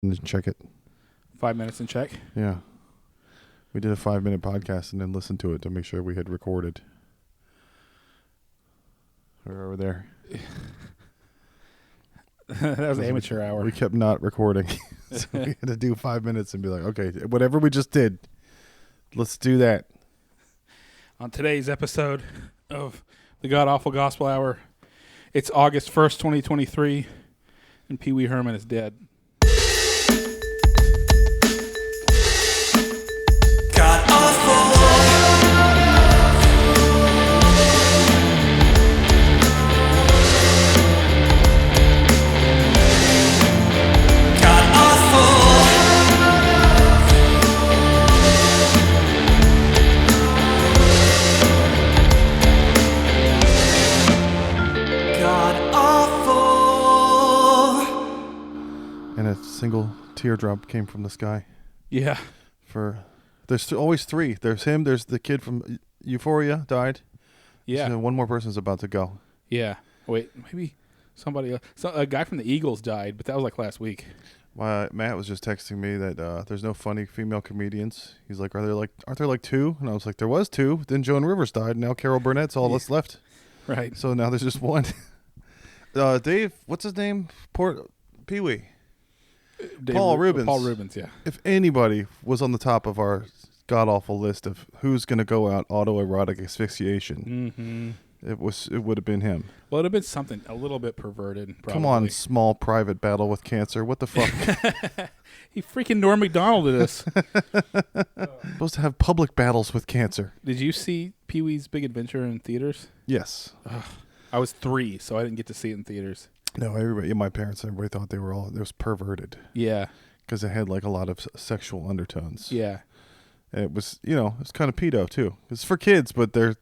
and check it. 5 minutes and check. Yeah. We did a 5-minute podcast and then listened to it to make sure we had recorded. We're over there. That was amateur hour. We kept not recording. So we had to do 5 minutes and be like, okay, whatever we just did, let's do that. On today's episode of the God Awful Gospel Hour, it's August 1st, 2023, and Pee Wee Herman is dead. God awful. God awful. God awful. And a single teardrop came from the sky. Yeah. There's always three. There's him. There's the kid from Euphoria died. Yeah. So one more person's about to go. Yeah. Wait, maybe somebody else. A guy from the Eagles died, but that was like last week. Matt was just texting me that there's no funny female comedians. He's like, aren't there like two? And I was like, there was two. Then Joan Rivers died. Now Carol Burnett's all that's left. Right. So now there's just one. Dave, what's his name? Pee Wee. Paul Rubens. Paul Rubens, yeah. If anybody was on the top of our god-awful list of who's going to go out autoerotic asphyxiation, it would have been him. Well, it would have been something a little bit perverted, probably. Come on, small private battle with cancer. What the fuck? He freaking Norm Macdonald did this. Supposed to have public battles with cancer. Did you see Pee Wee's Big Adventure in theaters? Yes. I was 3, so I didn't get to see it in theaters. No, everybody, my parents, everybody thought it was perverted. Yeah. Because it had like a lot of sexual undertones. Yeah. And it was, it's kind of pedo too. It's for kids, but they're...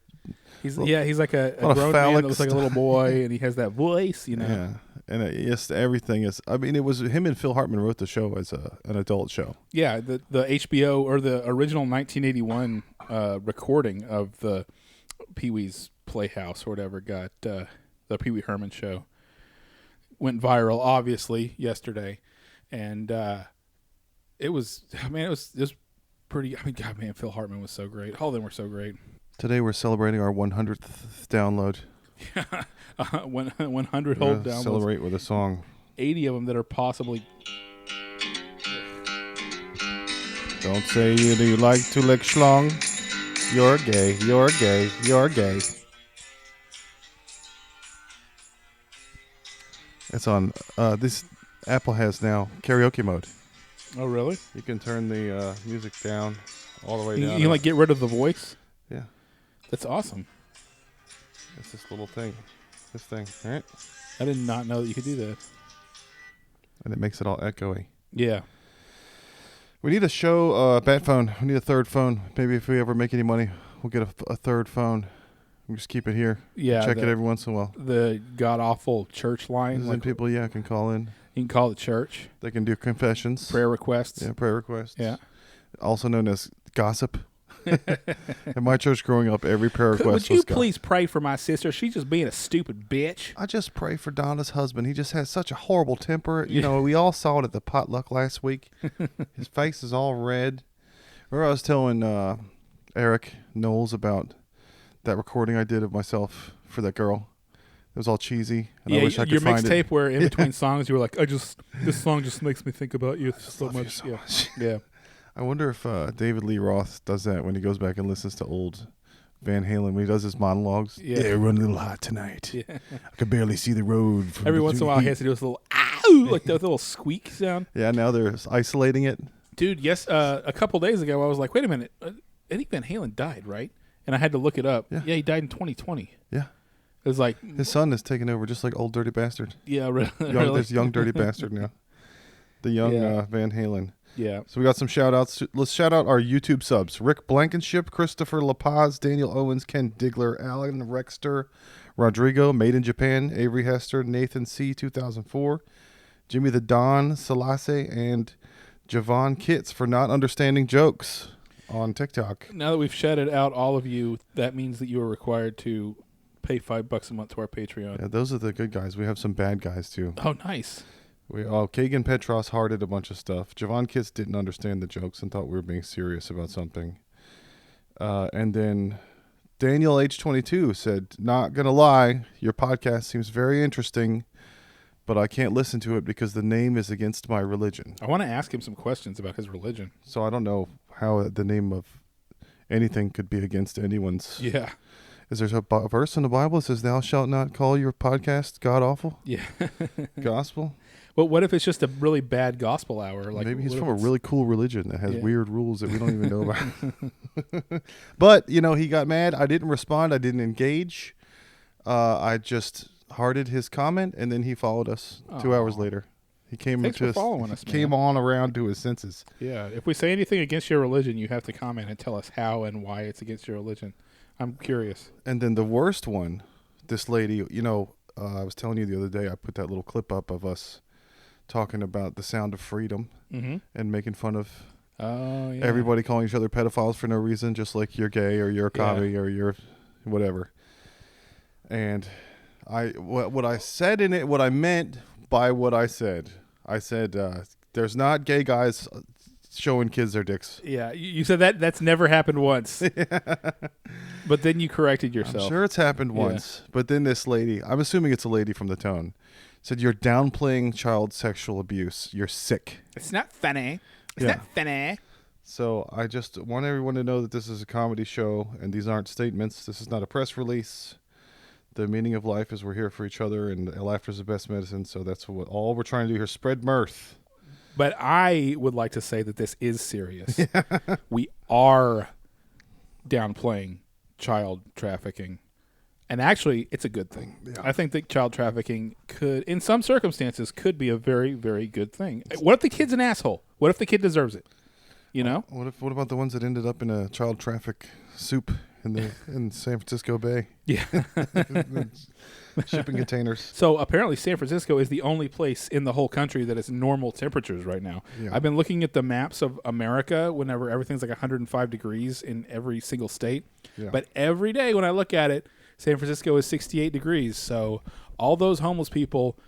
He's like a grown man that looks like a little boy, and he has that voice, Yeah, and everything is... I mean, it was him and Phil Hartman wrote the show as an adult show. Yeah, the HBO, or the original 1981 recording of the Pee Wee's Playhouse or whatever got the Pee Wee Herman show. Went viral, obviously, yesterday, and it was pretty. I mean, God, man, Phil Hartman was so great. All of them were so great. Today we're celebrating our 100th download. 100 whole downloads. Celebrate with a song. 80 of them that are possibly. Don't say you like to lick schlong. You're gay. You're gay. You're gay. It's on. This Apple has now karaoke mode. Oh, really? You can turn the music down all the way down. You can get rid of the voice? Yeah. That's awesome. It's this little thing. This thing. All right. I did not know that you could do that. And it makes it all echoey. Yeah. We need a show, bat phone. We need a third phone. Maybe if we ever make any money, we'll get a third phone. We just keep it here. Yeah. Check it every once in a while. The god-awful church line. Then people, can call in. You can call the church. They can do confessions. Prayer requests. Yeah, prayer requests. Yeah. Also known as gossip. In my church growing up, every prayer request was Would you please pray for my sister? She's just being a stupid bitch. I just pray for Donna's husband. He just has such a horrible temper. We all saw it at the potluck last week. His face is all red. Remember I was telling Eric Knowles about that recording I did of myself for that girl? It was all cheesy. And I wish I could your find mixtape it. where in between songs you were like, this song just makes me think about you so much. Yeah. I wonder if David Lee Roth does that when he goes back and listens to old Van Halen, when he does his monologues. Yeah, run a little hot tonight. Yeah. I could barely see the road. Every once in a while he has to do this little ow, like that little squeak sound. Yeah, now they're isolating it. Dude, yes, a couple days ago I was like, wait a minute, Eddie Van Halen died, right? And I had to look it up. Yeah, he died in 2020. Yeah. It was like... His son is taking over just like old dirty bastard. Yeah, really. There's young dirty bastard now. The young Van Halen. Yeah. So we got some shout-outs. Let's shout out our YouTube subs. Rick Blankenship, Christopher La Paz, Daniel Owens, Ken Digler, Alan Rexter, Rodrigo, Made in Japan, Avery Hester, Nathan C. 2004, Jimmy the Don, Selassie, and Javon Kitts for not understanding jokes on TikTok. Now that we've shouted out all of you, that means that you are required to pay $5 a month to our Patreon. Yeah, those are the good guys. We have some bad guys too. Oh, nice. Kagan Petros hearted a bunch of stuff. Javon Kitts didn't understand the jokes and thought we were being serious about something. And then Daniel H22 said, "Not gonna lie, your podcast seems very interesting, but I can't listen to it because the name is against my religion." I want to ask him some questions about his religion. So I don't know how the name of anything could be against anyone's. Yeah. Is there a verse in the Bible that says, "Thou shalt not call your podcast god awful"? Yeah. Gospel? But what if it's just a really bad gospel hour? Like Maybe he's what from if a it's- really cool religion that has Yeah. weird rules that we don't even know about. But, he got mad. I didn't respond. I didn't engage. I just hearted his comment, and then he followed us 2 hours Aw. later. He came Thanks for following us, came man. on around to his senses. Yeah. If we say anything against your religion, you have to comment and tell us how and why it's against your religion. I'm curious. And then the worst one, this lady, I was telling you the other day, I put that little clip up of us talking about the sound of freedom Mm-hmm. and making fun of Oh, yeah. everybody calling each other pedophiles for no reason, just like you're gay or you're a commie or you're whatever. And what I said in it, what I meant by what I said there's not gay guys showing kids their dicks. Yeah. You said that's never happened once. But then you corrected yourself. I'm sure it's happened Yeah. once, but then this lady, I'm assuming it's a lady from the tone, said you're downplaying child sexual abuse. You're sick. It's not funny. It's Yeah. not funny. So I just want everyone to know that this is a comedy show and these aren't statements. This is not a press release. The meaning of life is we're here for each other and laughter is the best medicine. So that's what all we're trying to do here. Spread mirth. But I would like to say that this is serious. We are downplaying child trafficking. And actually, it's a good thing. Yeah. I think that child trafficking could, in some circumstances, could be a very, very good thing. What if the kid's an asshole? What if the kid deserves it? You know? What about the ones that ended up in a child traffic soup in San Francisco Bay? Yeah. Shipping containers. So apparently San Francisco is the only place in the whole country that is normal temperatures right now. Yeah. I've been looking at the maps of America whenever everything's like 105 degrees in every single state. Yeah. But every day when I look at it, San Francisco is 68 degrees. So all those homeless people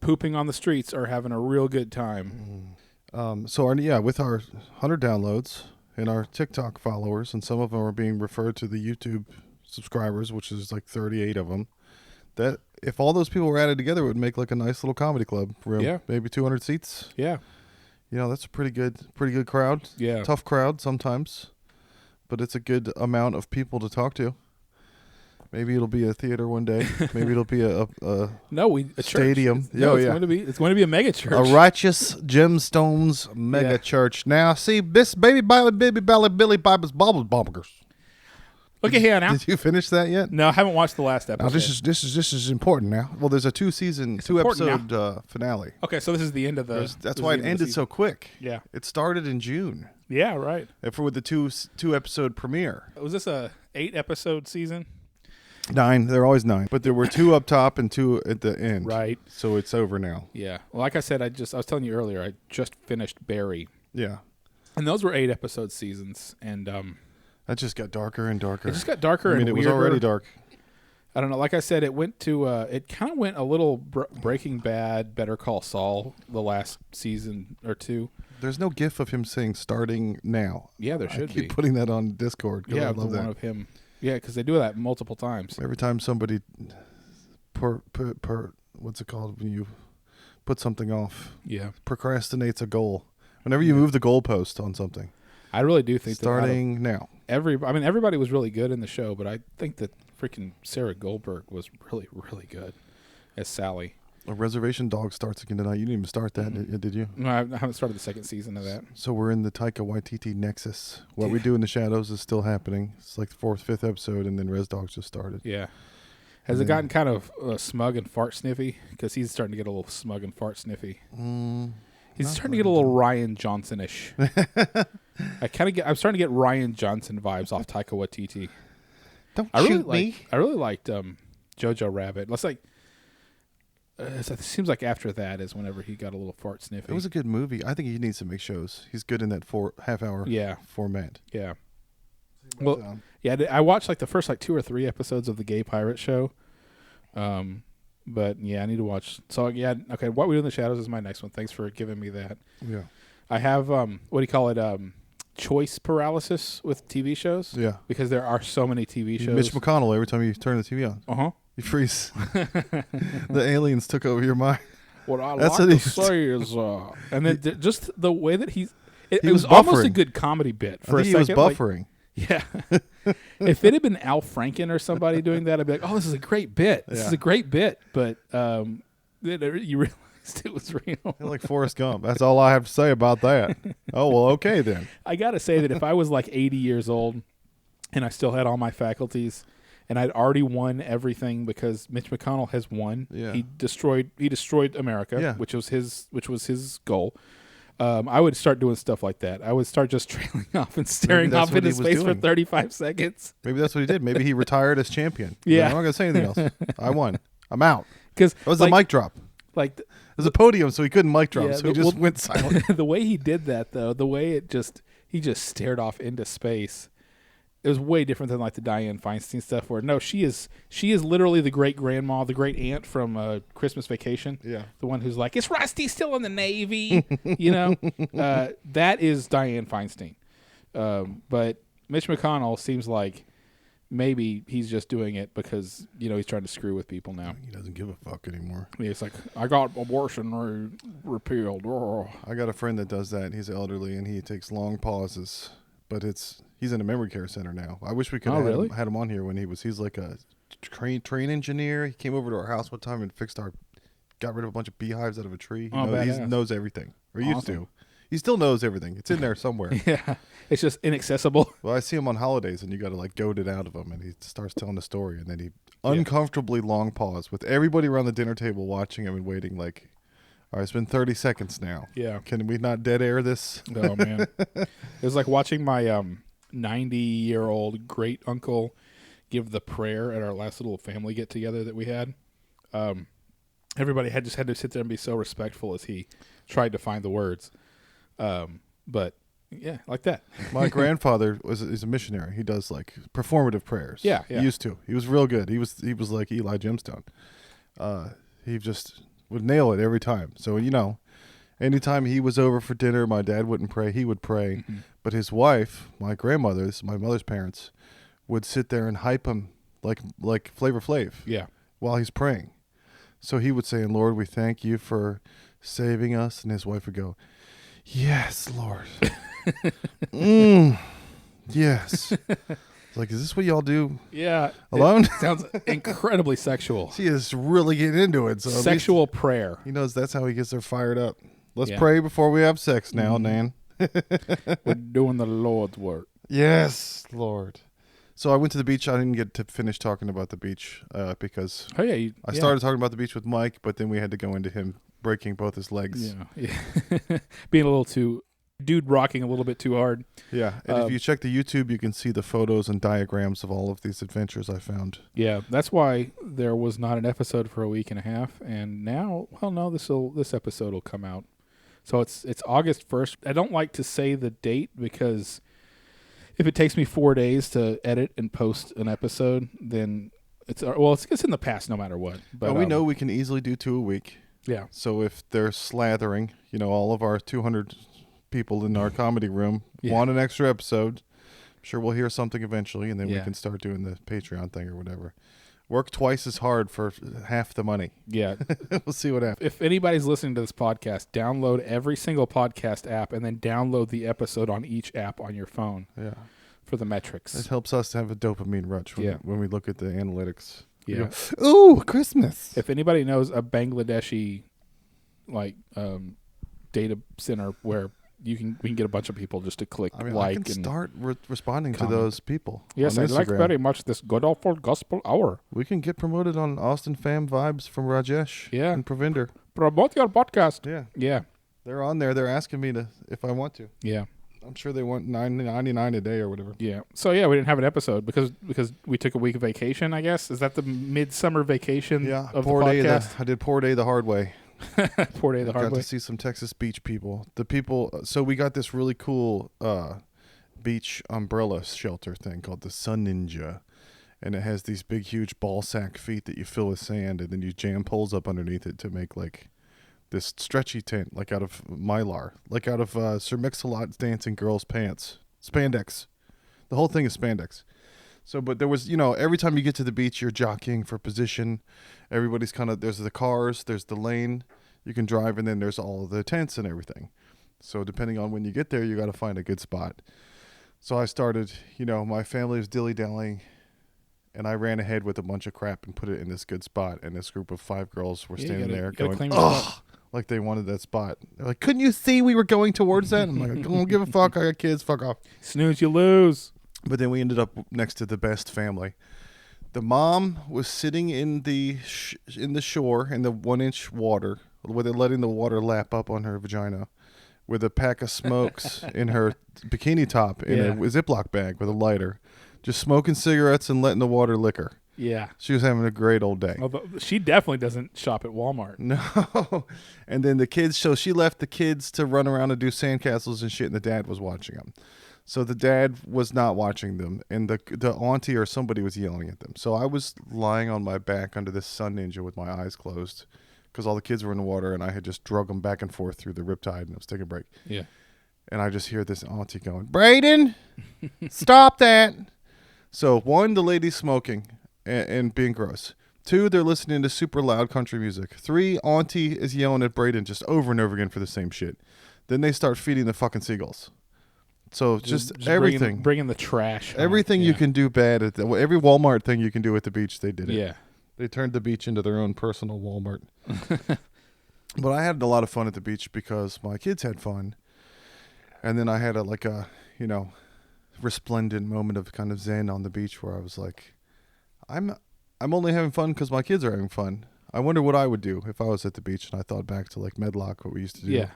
pooping on the streets are having a real good time. With our 100 downloads and our TikTok followers, and some of them are being referred to the YouTube subscribers, which is like 38 of them. That if all those people were added together, it would make like a nice little comedy club room. Yeah. Maybe 200 seats. Yeah. That's a pretty good crowd. Yeah. Tough crowd sometimes, but it's a good amount of people to talk to. Maybe it'll be a theater one day. Maybe it'll be a church. stadium. No, Oh, yeah. It's going to be a mega church. A righteous gemstones mega Yeah. church. Now, see, this baby Billy Bible's bubble bombers. Look at here now. Did you finish that yet? No, I haven't watched the last episode. Now this is important now. Well, there's a two important episode finale. Okay, so this is the end of the. That's why it ended so quick. Yeah. It started in June. Yeah, right. With the two episode premiere. Was this a 8-episode season? 9. They're always 9, but there were 2 up top and 2 at the end. Right. So it's over now. Yeah. Well, like I said, I was telling you earlier, I just finished Barry, Yeah. and those were 8-episode seasons, and That just got darker and darker. it just got darker. I mean, and it was weirder. already dark. I don't know. Like I said, it went to. It kind of went a little Breaking Bad, Better Call Saul, the last season or two. There's no gif of him saying starting now. Yeah, there I should keep be. putting that on Discord. 'Cause Yeah, I the love one that. of him. Yeah, because they do that multiple times. Every time somebody what's it called when you put something off? Yeah, Procrastinates a goal. Whenever you move the goalpost on something. I really do think Starting now. everybody was really good in the show, but I think that freaking Sarah Goldberg was really, really good as Sally. A Reservation Dog starts again tonight. You didn't even start that, did you? No, I haven't started the second season of that. So we're in the Taika Waititi nexus. What we do in the shadows is still happening. It's like the 4th, 5th episode, and then Res Dogs just started. Yeah. Has it gotten kind of smug and fart sniffy? Because he's starting to get a little smug and fart sniffy. He's starting to get a little Ryan Johnson-ish. I'm starting to get Ryan Johnson vibes off Taika Waititi. Don't I shoot me. really liked Jojo Rabbit. Let's like. It seems like after that is whenever he got a little fart sniffy. It was a good movie. I think he needs to make shows. He's good in that half-hour format. Yeah. Well, yeah, I watched like the first like 2 or 3 episodes of the Gay Pirate Show. But yeah, I need to watch. So yeah, okay. What We Do in the Shadows is my next one. Thanks for giving me that. Yeah. I have what do you call it? Choice paralysis with TV shows. Yeah. Because there are so many TV shows. Mitch McConnell, every time you turn the TV on, you freeze. The aliens took over your mind. What I That's like what to say is, and then just the way that he He was was almost a buffering. good comedy bit for I a think he was second. like- buffering. yeah. If it had been Al Franken or somebody doing that, I'd be like, oh, this is a great bit. This is a great bit. But you realized it was real. Like Forrest Gump. That's all I have to say about that. Oh, well, okay then. I got to say that if I was like 80 years old and I still had all my faculties and I'd already won everything because Mitch McConnell has won. Yeah. He destroyed America, Yeah. which was his goal. I would start doing stuff like that. I would start just trailing off and staring that's off what into he was space for doing. 35 seconds. Maybe that's what he did. Maybe he retired as champion. Yeah. I'm not going to say anything else. I won. I'm out. Because That was a mic drop. like It was a podium, so he couldn't mic drop. Yeah, so he the- just well- went silent. the way he did that though, the way he just stared off into space. It was way different than like the Dianne Feinstein stuff where no, she is literally the great grandma, the great aunt from Christmas Vacation. Yeah. The one who's like, is Rusty still in the Navy? You know? That is Dianne Feinstein. But Mitch McConnell seems like maybe he's just doing it because, he's trying to screw with people now. He doesn't give a fuck anymore. He's like, I got abortion repealed. Oh. I got a friend that does that. He's elderly, and he takes long pauses. But he's in a memory care center now. I wish we could have really? had him on here when he's like a train engineer. He came over to our house one time and got rid of a bunch of beehives out of a tree. He badass. knows everything, or used Awesome. to. He still knows everything. It's in there somewhere. Yeah. It's just inaccessible. Well, I see him on holidays, and you got to like goad it out of him, and he starts telling the story, and then he uncomfortably long pause with everybody around the dinner table watching him and waiting. Like, all right, it's been 30 seconds now. Yeah. Can we not dead air this? Oh man, it was like watching my 90-year-old great uncle give the prayer at our last little family get together that we had. Everybody had to sit there and be so respectful as he tried to find the words. But yeah, like that. My grandfather is a missionary. He does like performative prayers. Yeah. He used to. He was real good. He was like Eli Gemstone. He just would nail it every time. So anytime he was over for dinner, my dad wouldn't pray. He would pray, but his wife, my grandmother's, my mother's parents, would sit there and hype him like Flavor Flav. Yeah. While he's praying. So he would say, "And Lord, we thank you for saving us," and his wife would go, "Yes, Lord." Yes. It's like, is this what y'all do Yeah. alone? It sounds incredibly sexual. She is really getting into it. So at least Sexual prayer. he knows that's how he gets her fired up. Let's Yeah. pray before we have sex now, Nan. We're doing the Lord's work. Yes, Lord. So I went to the beach. I didn't get to finish talking about the beach because Oh yeah. I started talking about the beach with Mike, but then we had to go into him breaking both his legs. Yeah. Being a little too dude rocking a little bit too hard. Yeah, and if you check the YouTube, you can see the photos and diagrams of all of these adventures I found. Yeah, that's why there was not an episode for a week and a half, and now, well, no, this episode will come out. So it's August 1st. I don't like to say the date because if it takes me 4 days to edit and post an episode, then it's in the past no matter what. But we know we can easily do 2 a week. Yeah, So if they're slathering, all of our 200 people in our comedy room want an extra episode, I'm sure we'll hear something eventually, and then we can start doing the Patreon thing or whatever. Work twice as hard for half the money. yeah. We'll see what happens. If anybody's listening to this podcast, download every single podcast app and then download the episode on each app on your phone. Yeah. For the metrics. It helps us to have a dopamine rush when we look at the analytics. We Yeah. go, ooh, Christmas. If anybody knows a Bangladeshi data center where we can get a bunch of people just to click I like can and start responding comment. to those people. yes, on I like Instagram. very much this good awful gospel hour. We can get promoted on Austin Fam Vibes from Rajesh and Pravinder. Promote your podcast. Yeah. Yeah. They're on there. They're asking me if I want to. Yeah. I'm sure they want $9.99 a day or whatever. Yeah. So yeah, we didn't have an episode because we took a week of vacation, I guess. Is that the midsummer vacation Yeah, of the podcast? I did poor day the hard way. Poor day the hard Got way. to see some Texas beach people. So we got this really cool beach umbrella shelter thing called the Sun Ninja. and it has these big, huge ball sack feet that you fill with sand, and then you jam poles up underneath it to make like this stretchy tent, like out of Mylar, like out of Sir Mix-a-Lot's Dancing Girls pants, spandex. The whole thing is spandex. So, but there was, every time you get to the beach, you're jockeying for position. Everybody's there's the cars, there's the lane you can drive, and then there's all the tents and everything. So depending on when you get there, you got to find a good spot. So I started, my family was dilly-dallying, and I ran ahead with a bunch of crap and put it in this good spot. And this group of 5 girls were standing there going, "Ugh," like they wanted that spot. They're like, "Couldn't you see we were going towards that?" I'm like, "I don't give a fuck. I got kids. Fuck off." Snooze, you lose. But then we ended up next to the best family. The mom was sitting in the shore in the 1-inch water, with it letting the water lap up on her vagina, with a pack of smokes in her bikini top in a Ziploc bag with a lighter, just smoking cigarettes and letting the water lick her. Yeah. She was having a great old day. Although she definitely doesn't shop at Walmart. No. And then the kids, so she left the kids to run around and do sandcastles and shit, and the dad was watching them. So the dad was not watching them, and the auntie or somebody was yelling at them. So I was lying on my back under this sun ninja with my eyes closed because all the kids were in the water, and I had just drug them back and forth through the riptide, and I was taking a break. Yeah. And I just hear this auntie going, "Braden, stop that." So 1, the lady's smoking and being gross. 2, they're listening to super loud country music. 3, auntie is yelling at Braden just over and over again for the same shit. Then they start feeding the fucking seagulls. So just everything. Bringing the trash home. Everything you can do bad at every Walmart thing you can do at the beach, they did it. Yeah. They turned the beach into their own personal Walmart. But I had a lot of fun at the beach because my kids had fun. And then I had a resplendent moment of kind of zen on the beach where I was like, I'm only having fun because my kids are having fun. I wonder what I would do if I was at the beach. And I thought back to like Medlock, what we used to do. Yeah.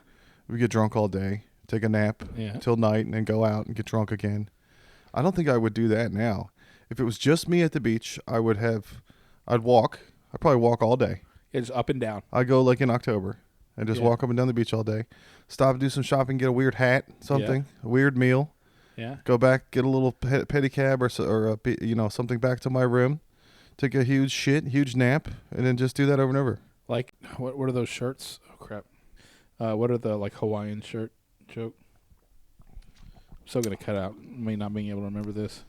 We get drunk all day, take a nap till night, and then go out and get drunk again. I don't think I would do that now. If it was just me at the beach, I'd walk. I'd probably walk all day. It's up and down. I'd go like in October and just walk up and down the beach all day. Stop and do some shopping, get a weird hat, something, a weird meal. Yeah. Go back, get a little pedicab or something back to my room. Take a huge nap, and then just do that over and over. Like, what are those shirts? Oh, crap. What are the, like, Hawaiian shirt joke? I'm still going to cut out me not being able to remember this.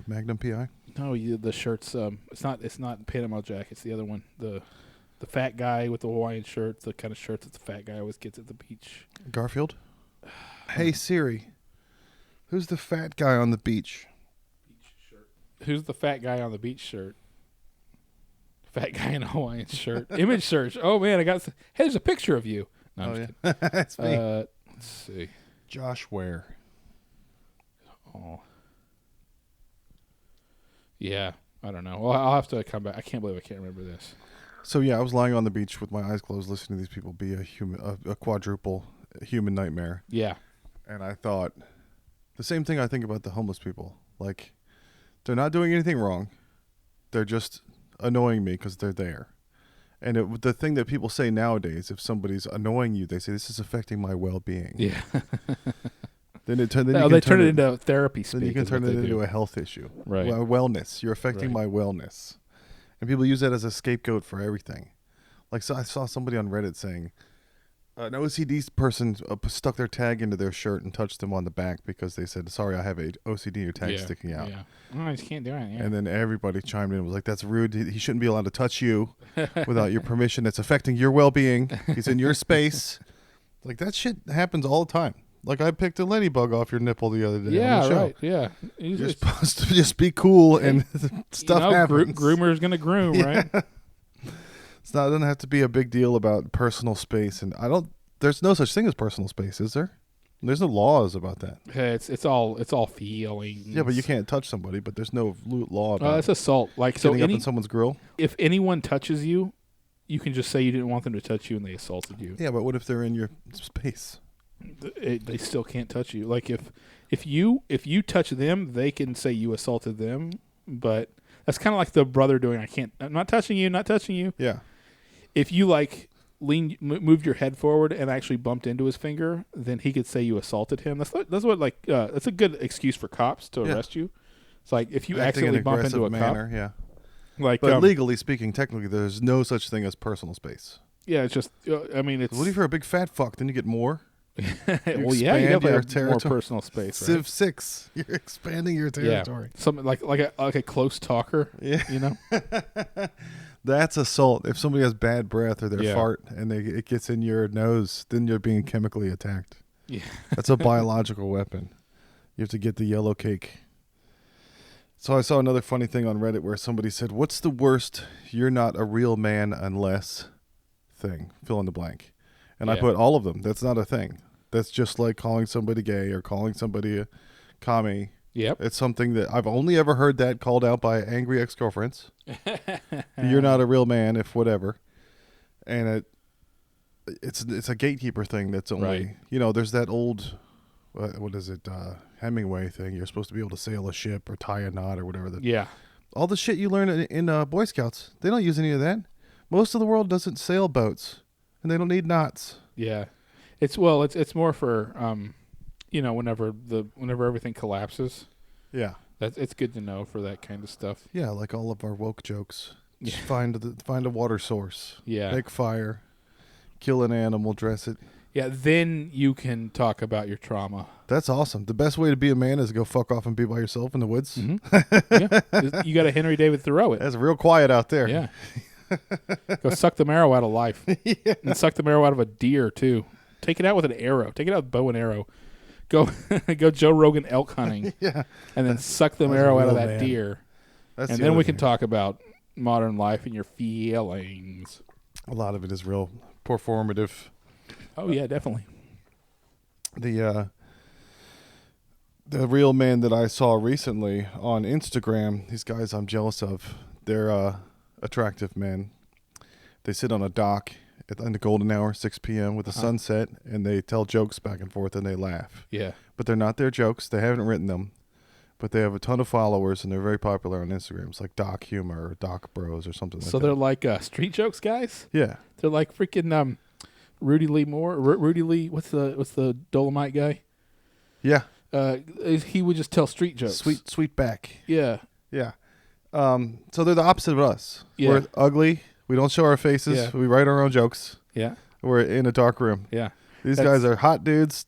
Magnum PI? No, the shirts, it's not Panama Jack, it's the other one. The fat guy with the Hawaiian shirt, the kind of shirt that the fat guy always gets at the beach. Garfield? Hey, Siri. Who's the fat guy on the beach? Beach shirt. Who's the fat guy on the beach shirt? Fat guy in a Hawaiian shirt. Image search. Oh, man, hey, there's a picture of you. No, I'm just kidding. That's me. Let's see. Josh Ware. Oh. Yeah, I don't know. Well, I'll have to come back. I can't believe I can't remember this. So, yeah, I was lying on the beach with my eyes closed listening to these people be a quadruple human nightmare. Yeah. And I thought, the same thing I think about the homeless people. Like, they're not doing anything wrong. They're just annoying me because they're there. And the thing that people say nowadays, if somebody's annoying you, they say, this is affecting my well-being. Yeah. Then they turn it into therapy speak. Then you can turn it into a health issue. Right. Wellness. You're affecting my wellness. And people use that as a scapegoat for everything. Like, so I saw somebody on Reddit saying, an OCD person stuck their tag into their shirt and touched them on the back because they said, sorry, I have a OCD, your tag's sticking out. Yeah. Oh, I just can't do it. Yeah. And then everybody chimed in and was like, that's rude. He shouldn't be allowed to touch you without your permission. It's affecting your well-being. He's in your space. Like, that shit happens all the time. Like, I picked a ladybug off your nipple the other day. Yeah, on the show. right. Yeah. You're supposed to just be cool and stuff happens. Groomer's going to groom, right? It doesn't have to be a big deal about personal space. And there's no such thing as personal space, is there? There's no laws about that. It's all feelings. Yeah, but you can't touch somebody, but there's no law about it's assault. Like, getting up in someone's grill. If anyone touches you, you can just say you didn't want them to touch you and they assaulted you. Yeah, but what if they're in your space? They still can't touch you. Like, if you touch them, they can say you assaulted them, but that's kind of like the brother doing, I'm not touching you. Yeah. If you moved your head forward and actually bumped into his finger, then he could say you assaulted him. That's what that's a good excuse for cops to arrest you. It's like if you acting in accidentally an bump into a aggressive manner, yeah. cop, like, But legally speaking, technically, there's no such thing as personal space. yeah, it's just, I mean, it's. What if you're a big fat fuck? Then you get more. Well, yeah, you expand definitely your have more territory. personal space, right? Civ 6. You're expanding your territory. Yeah, something like a close talker. Yeah. You know. That's assault. If somebody has bad breath or their Yeah. fart and it gets in your nose, then you're being chemically attacked. Yeah. That's a biological weapon. You have to get the yellow cake. So I saw another funny thing on Reddit where somebody said, "What's the worst you're not a real man unless thing?" Fill in the blank. And I Yeah. put all of them. That's not a thing. That's just like calling somebody gay or calling somebody a commie. Yep. It's something that I've only ever heard that called out by angry ex-girlfriends. You're not a real man if whatever. And it's a gatekeeper thing that's only, Right. you know, there's that old, what is it, Hemingway thing. You're supposed to be able to sail a ship or tie a knot or whatever. Yeah. All the shit you learn in Boy Scouts, they don't use any of that. Most of the world doesn't sail boats, and they don't need knots. Yeah. It's more for you know, whenever everything collapses. Yeah. It's good to know for that kind of stuff. Yeah, like all of our woke jokes. Just Yeah. find a water source. Yeah. Make fire. Kill an animal, dress it. Yeah, then you can talk about your trauma. That's awesome. The best way to be a man is to go fuck off and be by yourself in the woods. Yeah. You got a Henry David Thoreau it. That's real quiet out there. Yeah. Go suck the marrow out of life. Yeah. And suck the marrow out of a deer too. Take it out with an arrow. Take it out with bow and arrow. Go go Joe Rogan elk hunting. Yeah. And then suck the That's marrow out of real, that man. deer. That's And the then other we can thing. talk about modern life and your feelings. A lot of it is real performative. Oh yeah, definitely. The real man that I saw recently on Instagram, these guys I'm jealous of, they're attractive men. They sit on a dock in the golden hour, 6 p.m. with the sunset, and they tell jokes back and forth and they laugh. Yeah. But they're not their jokes. They haven't written them. But they have a ton of followers, and they're very popular on Instagram. It's like Doc Humor or Doc Bros or something like So that. they're like street jokes guys? Yeah. They're like freaking Rudy Lee Moore. Rudy Lee, what's the Dolomite guy? Yeah. He would just tell street jokes. Sweet back. Yeah. Yeah. So they're the opposite of us. Yeah. We're ugly. We don't show our faces. Yeah. We write our own jokes. Yeah. We're in a dark room. Yeah. These That's- guys are hot dudes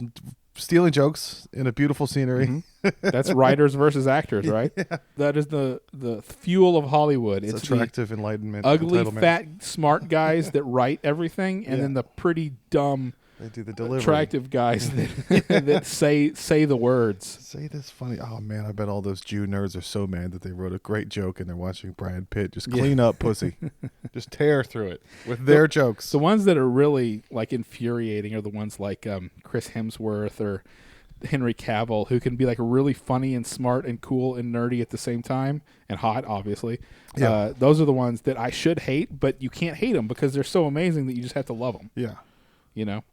stealing jokes in a beautiful scenery. Mhm. That's writers versus actors, right? Yeah. That is the fuel of Hollywood. It's It's attractive enlightenment. the ugly, entitlement. fat, smart guys that write everything, and Yeah. then the pretty dumb, They do the delivery. attractive guys that that say the words. Say this funny. Oh man, I bet all those Jew nerds are so mad that they wrote a great joke and they're watching Brad Pitt just clean up pussy, just tear through it with their jokes. The ones that are really like infuriating are the ones like Chris Hemsworth or Henry Cavill, who can be like really funny and smart and cool and nerdy at the same time, and hot, obviously. Yeah. Those are the ones that I should hate, but you can't hate them because they're so amazing that you just have to love them. Yeah, You know?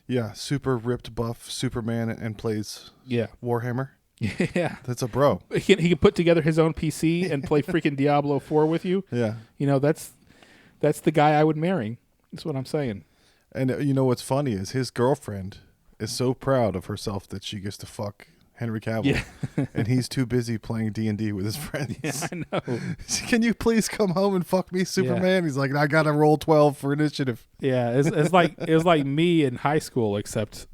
yeah. Super ripped, buff Superman and plays Yeah. Warhammer. Yeah. That's a bro. He can put together his own PC and play freaking Diablo 4 with you. Yeah. You know, that's the guy I would marry. That's what I'm saying. And you know what's funny is his girlfriend is so proud of herself that she gets to fuck Henry Cavill. Yeah. And he's too busy playing D&D with his friends. Yeah, I know. Can you please come home and fuck me, Superman? He's like, I got to roll 12 for initiative. Yeah, it's like it was like me in high school, except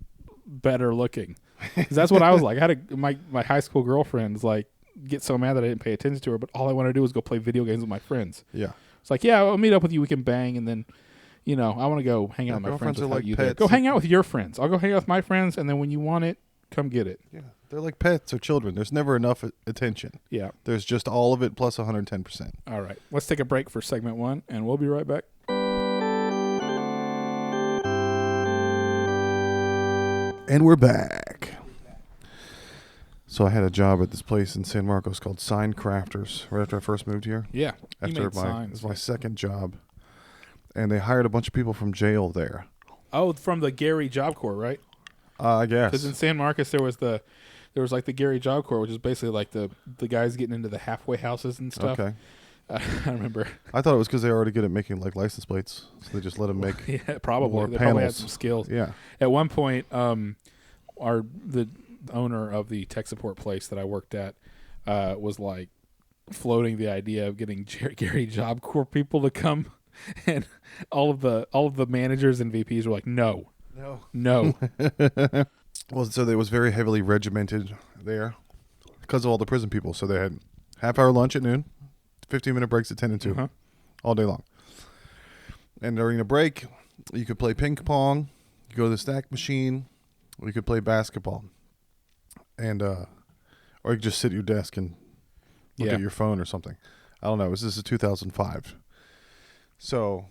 better looking. 'Cause that's what I was like. I had my high school girlfriend's like get so mad that I didn't pay attention to her, but all I wanted to do was go play video games with my friends. Yeah. It's like, yeah, I'll meet up with you. We can bang, and then, you know, I want to go hang out with my friends. Girlfriends are without like you there. pets. Go hang out with your friends. I'll go hang out with my friends, and then when you want it, come get it. Yeah. They're like pets or children. There's never enough attention. Yeah. There's just all of it plus 110%. All right. Let's take a break for segment 1, and we'll be right back. And we're back. So I had a job at this place in San Marcos called Sign Crafters right after I first moved here. Yeah. You After made it signs. was my second job. And they hired a bunch of people from jail there. Oh, from the Gary Job Corps, right? I guess. Because in San Marcos there was like the Gary Job Corps, which is basically like the guys getting into the halfway houses and stuff. Okay. I remember. I thought it was because they were already good at making like license plates. So they just let them make Yeah, probably. more They probably had panels. some skills. Yeah. At one point, the owner of the tech support place that I worked at, was like floating the idea of getting Gary Job Corps people to come, and all of the managers and VPs were like, no. Well, so they was very heavily regimented there because of all the prison people. So they had half-hour lunch at noon, 15-minute breaks at 10 and 2, all day long. And during the break, you could play ping pong, you go to the snack machine, or you could play basketball. And or you could just sit at your desk and look at your phone or something. I don't know. This is 2005. So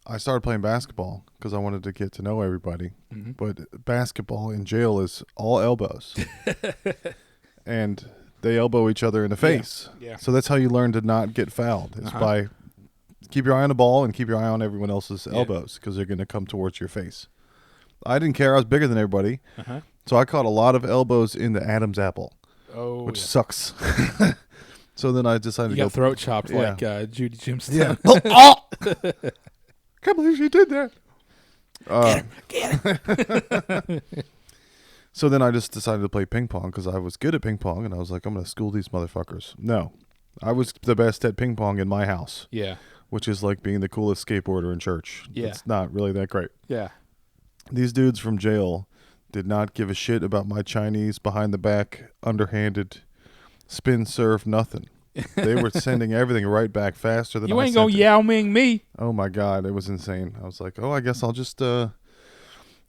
I started playing basketball because I wanted to get to know everybody. Mm-hmm. But basketball in jail is all elbows. And they elbow each other in the face. Yeah. So that's how you learn to not get fouled. Is by keep your eye on the ball and keep your eye on everyone else's elbows because they're going to come towards your face. I didn't care. I was bigger than everybody. So I caught a lot of elbows in the Adam's apple, which sucks. So then I decided to go throat chopped like Judy Jimstone. Yeah. Can't believe she did that. Get him. So then I just decided to play ping pong because I was good at ping pong, and I was like, I'm going to school these motherfuckers. No. I was the best at ping pong in my house. Yeah. Which is like being the coolest skateboarder in church. Yeah. It's not really that great. Yeah. These dudes from jail did not give a shit about my Chinese behind the back, underhanded, spin serve, nothing. They were sending everything right back faster than I sent it. You ain't gonna Yao Ming me. Oh my God, it was insane. I was like, I guess I'll just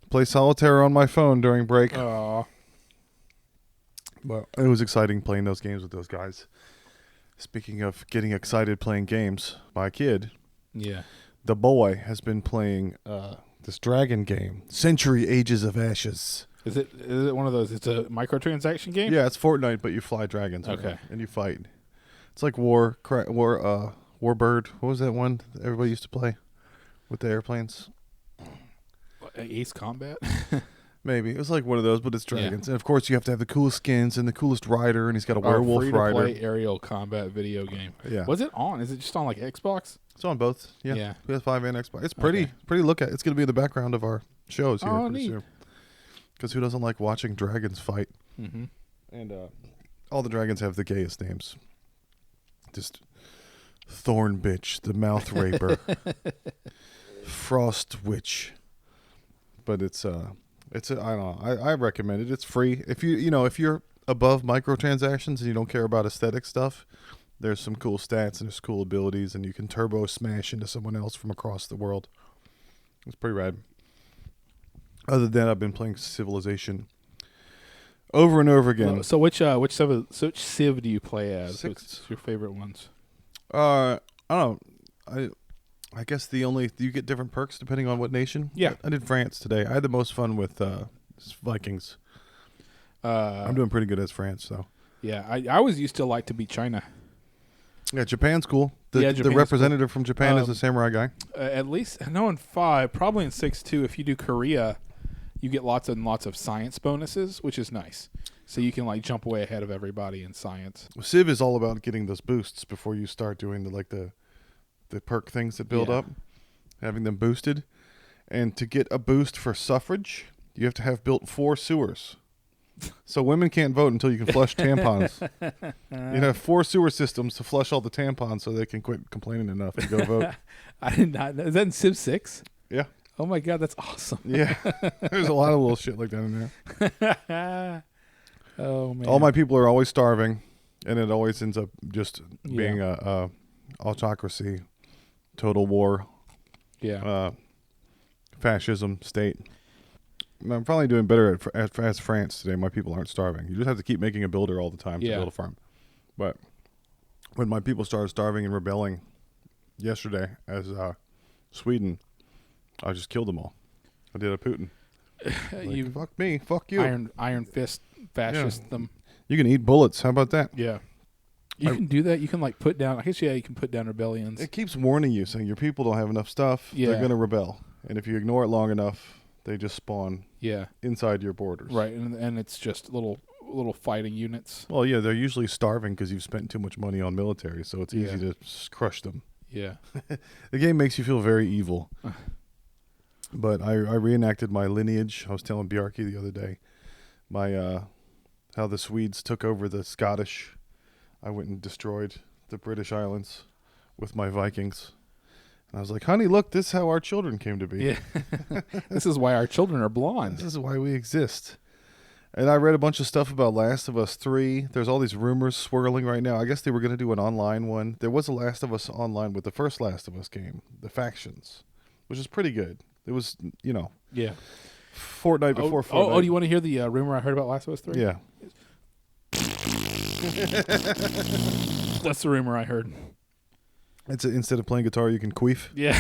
play solitaire on my phone during break. Aww. But it was exciting playing those games with those guys. Speaking of getting excited playing games, my kid, the boy, has been playing this dragon game, Century Ages of Ashes. Is it one of those? It's a microtransaction game. Yeah, it's Fortnite, but you fly dragons. Okay, and you fight. It's like Warbird. What was that one that everybody used to play with the airplanes? Ace Combat. Maybe it was like one of those, but it's dragons, and of course you have to have the coolest skins and the coolest rider, and he's got a werewolf rider. Free to play aerial combat video game. Yeah. Was it on? Is it just on like Xbox? It's on both. Yeah. PS5 and Xbox. It's pretty look at. It's going to be in the background of our shows here. Oh, neat. Because who doesn't like watching dragons fight? Mm-hmm. And all the dragons have the gayest names. Just Thorn Bitch, the Mouth Raper, Frost Witch. But I don't know. I recommend it. It's free. If you're above microtransactions and you don't care about aesthetic stuff, there's some cool stats and there's cool abilities, and you can turbo smash into someone else from across the world. It's pretty rad. Other than that, I've been playing Civilization over and over again. So which Civ do you play as? What's your favorite ones? I don't know. I guess you get different perks depending on what nation. Yeah. I did France today. I had the most fun with Vikings. I'm doing pretty good as France, though. Yeah, I always used to like to beat China. Yeah, Japan's cool. The representative from Japan is a samurai guy. At least, in 5, probably in 6 too. If you do Korea, you get lots and lots of science bonuses, which is nice. So you can like jump way ahead of everybody in science. Well, Civ is all about getting those boosts before you start doing the perk things that build up, having them boosted. And to get a boost for suffrage, you have to have built 4 sewers. So women can't vote until you can flush tampons. You have 4 sewer systems to flush all the tampons so they can quit complaining enough to go vote. I did not know. Is that in Civ 6? Yeah. Oh my God, that's awesome. Yeah. There's a lot of little shit like that in there. Oh man. All my people are always starving, and it always ends up just being a autocracy, total war, fascism state. I'm probably doing better as France today. My people aren't starving. You just have to keep making a builder all the time to build a farm. But when my people started starving and rebelling yesterday as Sweden, I just killed them all. I did a Putin. You fuck me, fuck you. Iron fist fascist them. You can eat bullets. How about that? Yeah. You can do that. You can like put down. I guess you can put down rebellions. It keeps warning you, saying your people don't have enough stuff. Yeah. They're gonna rebel, and if you ignore it long enough, they just spawn. Yeah. Inside your borders. Right, and it's just little fighting units. Well, yeah, they're usually starving because you've spent too much money on military, so it's easy to crush them. Yeah. The game makes you feel very evil. But I reenacted my lineage. I was telling Bjarke the other day. My how the Swedes took over the Scottish. I went and destroyed the British Islands with my Vikings. And I was like, honey, look, this is how our children came to be. Yeah. This is why our children are blonde. This is why we exist. And I read a bunch of stuff about Last of Us 3. There's all these rumors swirling right now. I guess they were going to do an online one. There was a Last of Us online with the first Last of Us game, The Factions, which is pretty good. It was, Yeah. Fortnite before Fortnite. Oh, do you want to hear the rumor I heard about Last of Us 3? Yeah. That's the rumor I heard. Instead of playing guitar, you can queef. Yeah.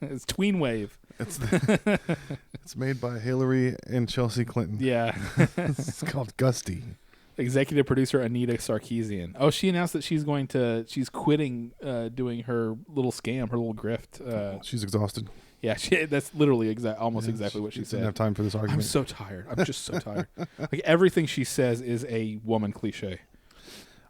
It's Tween Wave. It's made by Hillary and Chelsea Clinton. Yeah. It's called Gusty. Executive producer Anita Sarkeesian. Oh, she announced that she's quitting doing her little scam, her little grift. She's exhausted. Yeah, that's literally exactly what she Didn't said. have time for this argument. I'm so tired. I'm just so tired. Like everything she says is a woman cliche.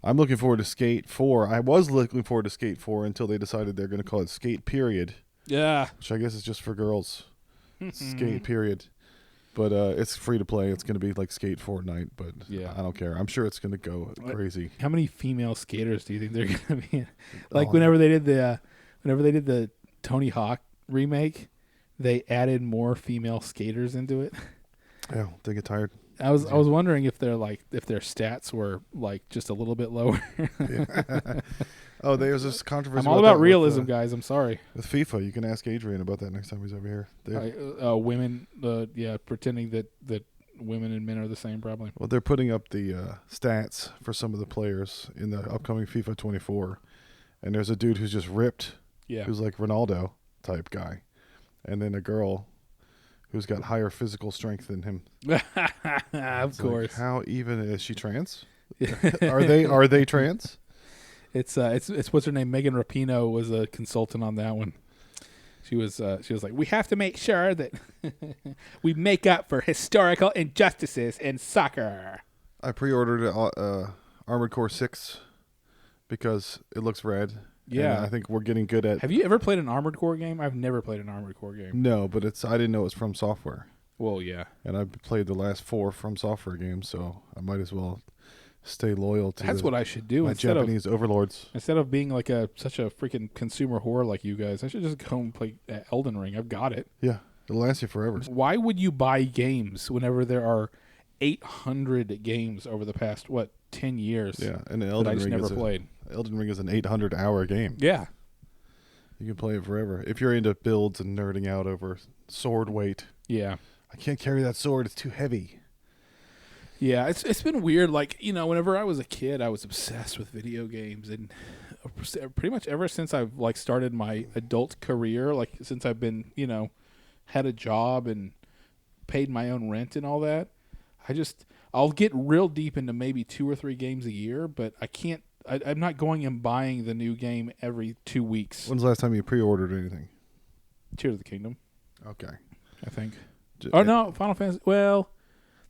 I'm looking forward to Skate 4. I was looking forward to Skate 4 until they decided they're going to call it Skate Period. Yeah. Which I guess is just for girls. Skate Period. But it's free to play. It's going to be like Skate Fortnite, but yeah. I don't care. I'm sure it's going to go crazy. How many female skaters do you think they're going to be in? Like whenever they did the Tony Hawk remake, they added more female skaters into it. Yeah, they get tired. I was wondering if their stats were like just a little bit lower. Yeah. Oh, there's this controversy. I'm all about realism, guys. I'm sorry. With FIFA, you can ask Adrian about that next time he's over here. Women, pretending that women and men are the same, probably. Well, they're putting up the stats for some of the players in the upcoming FIFA 24, and there's a dude who's just ripped, who's like Ronaldo type guy, and then a girl who's got higher physical strength than him. Of course. Like, how even is she trans? Are they trans? It's what's her name? Megan Rapinoe was a consultant on that one. She was like, we have to make sure that we make up for historical injustices in soccer. I pre-ordered Armored Core 6 because it looks rad. Yeah, and I think we're getting good at. Have you ever played an Armored Core game? I've never played an Armored Core game. No, but I didn't know it was From Software. Well, yeah. And I've played the last 4 From Software games, so I might as well stay loyal to. That's what I should do. My Japanese overlords. Instead of being like such a freaking consumer whore like you guys, I should just go and play Elden Ring. I've got it. Yeah, it'll last you forever. Why would you buy games whenever there are 800 games over the past 10 years? Yeah, and Elden Ring never played. Elden Ring is an 800-hour game. Yeah. You can play it forever. If you're into builds and nerding out over sword weight. Yeah. I can't carry that sword. It's too heavy. Yeah, it's been weird. Like, whenever I was a kid, I was obsessed with video games. And pretty much ever since I've, started my adult career, since I've been, had a job and paid my own rent and all that, I'll get real deep into maybe 2 or 3 games a year, but I can't. I'm not going and buying the new game every 2 weeks. When's the last time you pre-ordered anything? Tears of the Kingdom. Okay. I think. No, Final Fantasy. Well,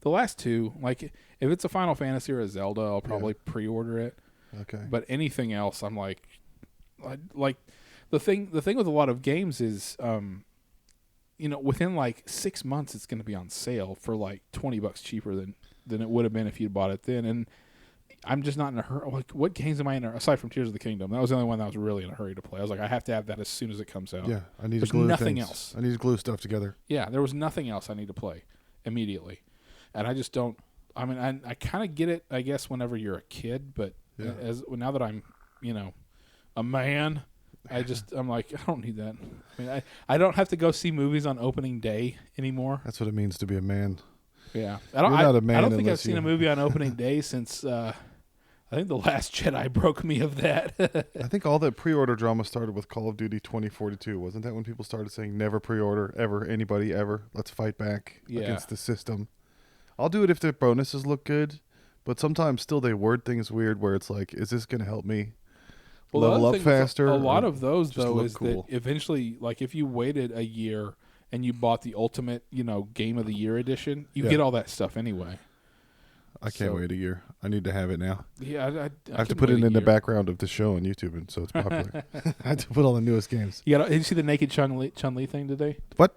the last 2, if it's a Final Fantasy or a Zelda, I'll probably pre-order it. Okay. But anything else, I'm like the thing with a lot of games is, within 6 months, it's going to be on sale for $20 cheaper than it would have been if you'd bought it then. And I'm just not in a hurry. What games am I in aside from Tears of the Kingdom? That was the only one that I was really in a hurry to play. I was like, I have to have that as soon as it comes out. Yeah, I need There's to glue nothing things. else. I need to glue stuff together. Yeah, there was nothing else I need to play immediately, and I just don't. I mean, I kind of get it, I guess, whenever you're a kid, but now that I'm, a man, I'm like, I don't need that. I mean, I don't have to go see movies on opening day anymore. That's what it means to be a man. Yeah, You're not a man I don't think I've unless seen a movie on opening day since. I think The Last Jedi broke me of that. I think all that pre-order drama started with Call of Duty 2042. Wasn't that when people started saying never pre-order, ever, anybody, ever? Let's fight back against the system. I'll do it if the bonuses look good, but sometimes still they word things weird where it's like, is this going to help me level up faster? A lot of those, though, is cool. that eventually, if you waited a year and you bought the ultimate, Game of the Year edition, you get all that stuff anyway. I can't wait a year. I need to have it now. Yeah, I have to put it in the background of the show on YouTube, and so it's popular. I have to put all the newest games. Did you see the naked Chun-Li thing today? What?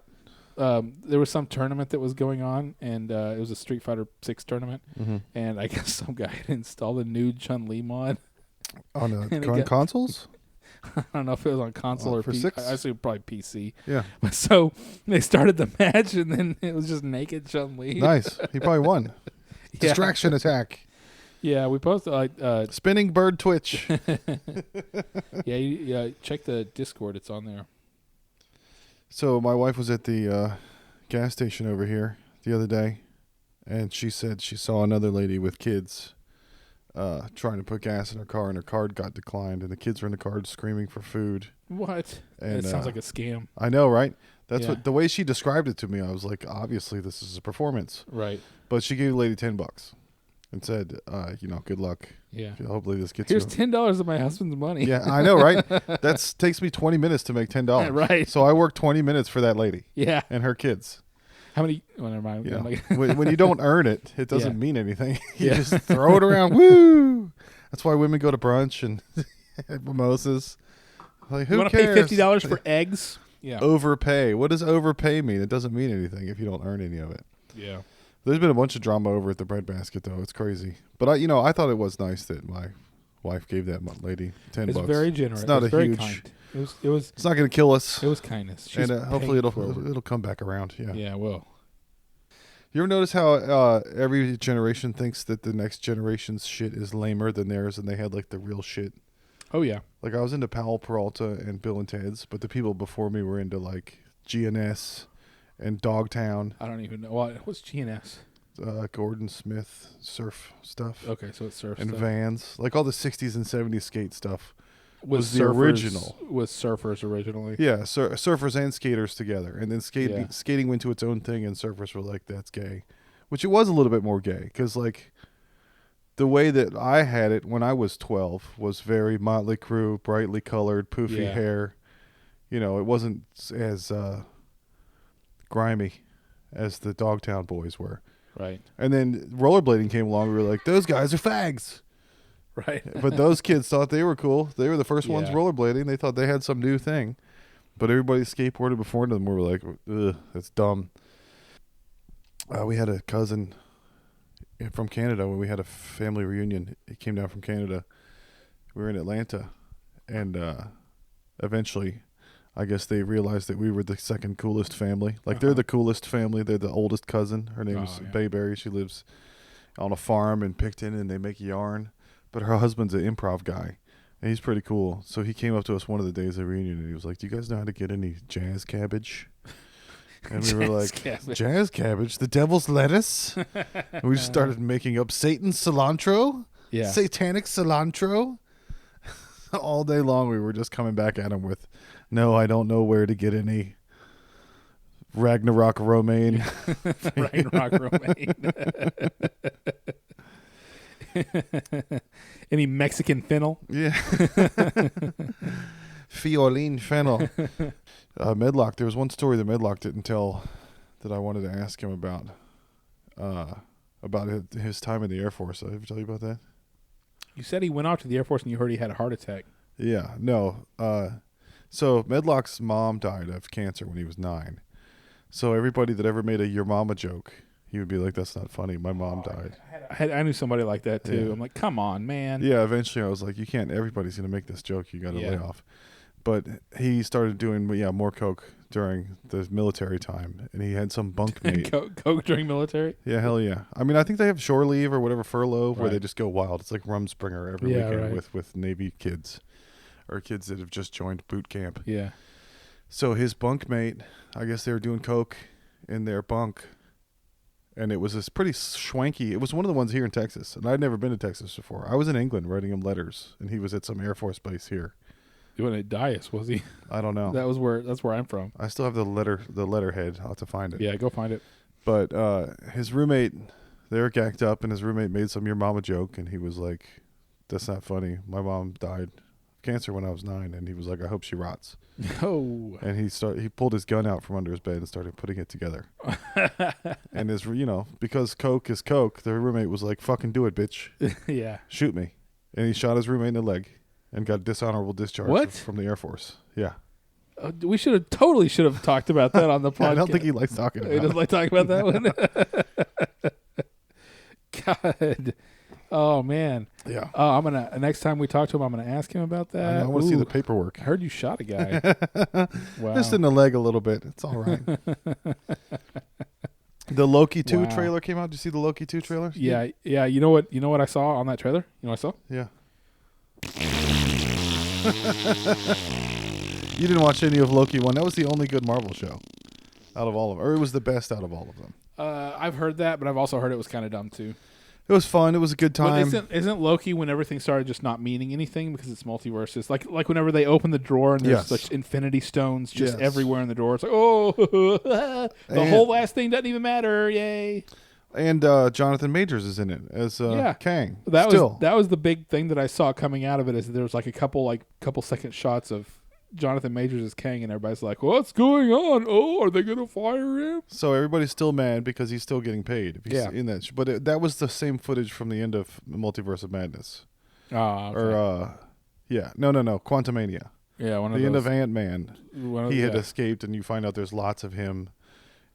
there was some tournament that was going on, and it was a Street Fighter 6 tournament, and I guess some guy had installed a nude Chun-Li mod. On And the consoles? I don't know if it was on console or for PC. 6? I assume probably PC. Yeah. So they started the match, and then it was just naked Chun-Li. Nice. He probably won. Yeah. Distraction attack. Yeah, we posted Spinning bird twitch. yeah, check the Discord. It's on there. So my wife was at the gas station over here the other day, and she said she saw another lady with kids trying to put gas in her car, and her card got declined, and the kids were in the car screaming for food. What? And it sounds like a scam. I know, right? That's Yeah. what the way she described it to me. I was like, obviously this is a performance. Right. But she gave the lady $10 and said, good luck. Yeah. Hopefully this gets Here's you. $10 of my husband's money. Yeah, I know, right? That takes me 20 minutes to make $10. Right. So I worked 20 minutes for that lady Yeah. and her kids. How many? Oh, never mind. You know, I'm like- when you don't earn it, it doesn't Yeah. mean anything. You Yeah. just throw it around. Woo! That's why women go to brunch and mimosas. Like, who you want to cares? pay $50 for eggs? Yeah. Overpay. What does overpay mean? It doesn't mean anything if you don't earn any of it. Yeah. There's been a bunch of drama over at the breadbasket, though. It's crazy. But I thought it was nice that my wife gave that lady $10. It's very generous. It's not it was a very huge. kind. It was. It's not going to kill us. It was kindness. She's And hopefully paying forward. it'll come back around. Yeah. Yeah. Well. You ever notice how every generation thinks that the next generation's shit is lamer than theirs, and they had like the real shit? Oh yeah. Like I was into Powell Peralta and Bill and Ted's, but the people before me were into like GNS and Dogtown, I don't even know what's GNS. Gordon Smith surf stuff, Okay, so it's surf and stuff. Vans, like all the 60s and 70s skate stuff. was the surfers- original. Was surfers originally? Yeah, surfers and skaters together, and then Yeah. skating went to its own thing, and surfers were like, "That's gay," which it was a little bit more gay because like the way that I had it when I was 12 was very Motley Crue, brightly colored, poofy Yeah. hair. You know, it wasn't as grimy as the Dogtown boys were. Right. And then rollerblading came along. We were like, "Those guys are fags." Right. But those kids thought they were cool. They were the first ones Yeah. rollerblading. They thought they had some new thing. But everybody skateboarded before them. We were like, ugh, that's dumb. We had a cousin from Canada when we had a family reunion. He came down from Canada. We were in Atlanta. And eventually, I guess they realized that we were the second coolest family. Like, they're the coolest family. They're the oldest cousin. Her name is yeah. Bayberry. She lives on a farm in Picton, and they make yarn. But her husband's an improv guy, and he's pretty cool. So he came up to us one of the days of the reunion, and he was like, "Do you guys know how to get any jazz cabbage?" And we were like, cabbage. "Jazz cabbage? The devil's lettuce?" And we just started making up Satan's cilantro, Yeah. satanic cilantro. All day long, we were just coming back at him with, "No, I don't know where to get any Ragnarok romaine." Ragnarok romaine. Any Mexican fennel? Yeah. Fiolin fennel. Medlock, there was one story that Medlock didn't tell that I wanted to ask him about his time in the Air Force. Did I ever tell you about that? You said he went off to the Air Force and you heard he had a heart attack. Yeah, no. So Medlock's mom died of cancer when he was 9. So everybody that ever made a your mama joke, he would be like, "That's not funny. My mom died." I knew somebody like that too. Yeah. I'm like, come on, man. Yeah, eventually I was like, you can't, everybody's going to make this joke. You got to Yeah. lay off. But he started doing, more coke during the military time, and he had some bunkmate. Coke during military? Yeah, hell yeah. I mean, I think they have shore leave or whatever, furlough, where they Right. just go wild. It's like Rumspringer every Yeah, weekend right. with Navy kids or kids that have just joined boot camp. Yeah. So his bunkmate, I guess they were doing coke in their bunk, and it was this pretty schwanky. It was one of the ones here in Texas, and I'd never been to Texas before. I was in England writing him letters, and he was at some Air Force base here. He went to Dias, was he? I don't know. That's where I'm from. I still have the letterhead. I'll have to find it. Yeah, go find it. But his roommate, they were gacked up, and his roommate made some your mama joke, and he was like, "That's not funny. My mom died of cancer when I was 9," and he was like, "I hope she rots." Oh. And he pulled his gun out from under his bed and started putting it together. And because coke is coke, the roommate was like, "Fucking do it, bitch. Yeah. Shoot me." And he shot his roommate in the leg and got dishonorable discharge What? from the Air Force. Yeah. We totally should have talked about that on the podcast. I don't think he likes talking about He doesn't like talking about that one. God. Oh man. Yeah. I'm gonna next time we talk to him, I'm gonna ask him about that. I want to see the paperwork. I heard you shot a guy. Wow. Just in the leg a little bit. It's all right. The Loki 2 Wow. trailer came out. Did you see the Loki 2 trailer? Yeah. You know what I saw on that trailer? You know what I saw? Yeah. You didn't watch any of Loki 1. That was the only good Marvel show out of all of them. Or it was the best out of all of them. I've heard that, but I've also heard it was kind of dumb too. It was fun. It was a good time. But isn't Loki when everything started just not meaning anything because it's multiverses? Like whenever they open the drawer and there's like Infinity Stones just everywhere in the drawer. It's like, the whole last thing doesn't even matter. Yay. And Jonathan Majors is in it as Kang. That was the big thing that I saw coming out of it, is there was like a couple second shots of Jonathan Majors as Kang, and everybody's like, "What's going on? Oh, are they gonna fire him?" So everybody's still mad because he's still getting paid. If he's in that. But that was the same footage from the end of Multiverse of Madness. Okay. Or no, Quantumania. Yeah, one of the those. end of Ant-Man. He had escaped, and you find out there's lots of him.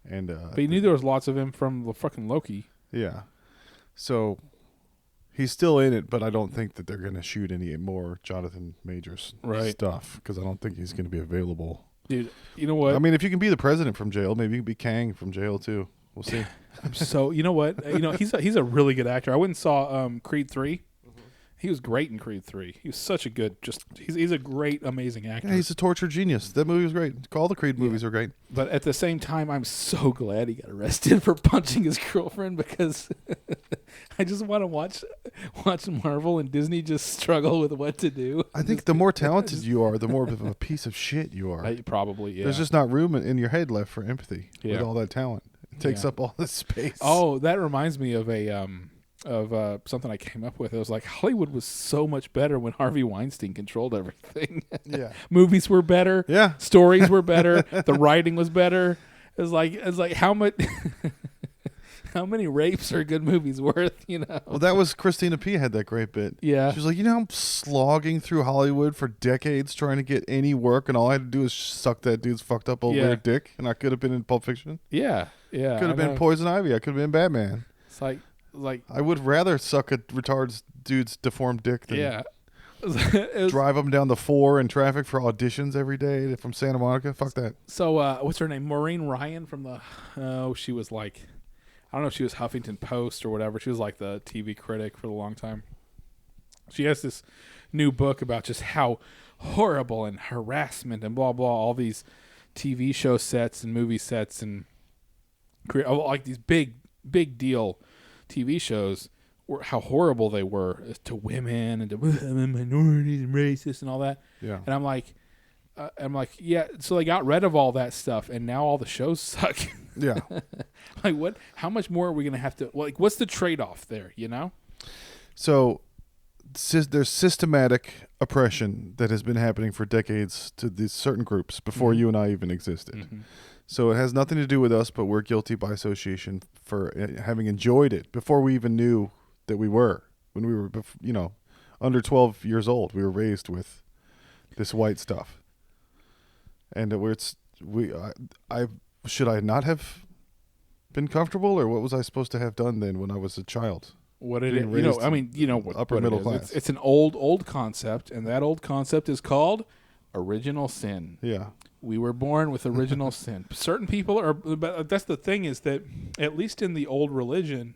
And but you knew there was lots of him from the fucking Loki. Yeah. So he's still in it, but I don't think that they're going to shoot any more Jonathan Majors stuff, because I don't think he's going to be available. Dude, you know what? I mean, if you can be the president from jail, maybe you can be Kang from jail too. We'll see. So you know what? He's a really good actor. I went and saw Creed 3. He was great in Creed 3. He was such a good, he's a great, amazing actor. Yeah, he's a tortured genius. That movie was great. All the Creed movies are great. But at the same time, I'm so glad he got arrested for punching his girlfriend, because I just want to watch Marvel and Disney just struggle with what to do. I think the more talented you are, the more of a piece of shit you are. Probably, yeah. There's just not room in your head left for empathy with all that talent. It takes up all this space. Oh, that reminds me of something I came up with. It was like, Hollywood was so much better when Harvey Weinstein controlled everything. Yeah. Movies were better. Yeah. Stories were better. The writing was better. It's like how much how many rapes are good movies worth, you know? Well, that was Christina P. had that great bit. Yeah. She was like, I'm slogging through Hollywood for decades trying to get any work, and all I had to do is suck that dude's fucked up old weird dick, and I could have been in Pulp Fiction. Yeah. Yeah. Could have been Poison Ivy. I could have been Batman. It's like I would rather suck a retarded dude's deformed dick than drive him down the 4 in traffic for auditions every day from Santa Monica. Fuck that. So what's her name? Maureen Ryan from she was like, I don't know if she was Huffington Post or whatever. She was like the TV critic for a long time. She has this new book about just how horrible and harassment and blah, blah, all these TV show sets and movie sets and like these big deal TV shows, how horrible they were to women and to minorities and racist and all that. Yeah. And I'm like, yeah. So they got rid of all that stuff, and now all the shows suck. Yeah. Like what? How much more are we gonna have to? Like, what's the trade-off there? You know. So there's systematic oppression that has been happening for decades to these certain groups before you and I even existed. Mm-hmm. So it has nothing to do with us, but we're guilty by association for having enjoyed it before we even knew that we were. When we were, under 12 years old, we were raised with this white stuff. And should I not have been comfortable, or what was I supposed to have done then when I was a child? What it is, what upper middle class. It's an old concept, and that old concept is called original sin. Yeah. We were born with original sin. Certain people are, but that's the thing, is that at least in the old religion,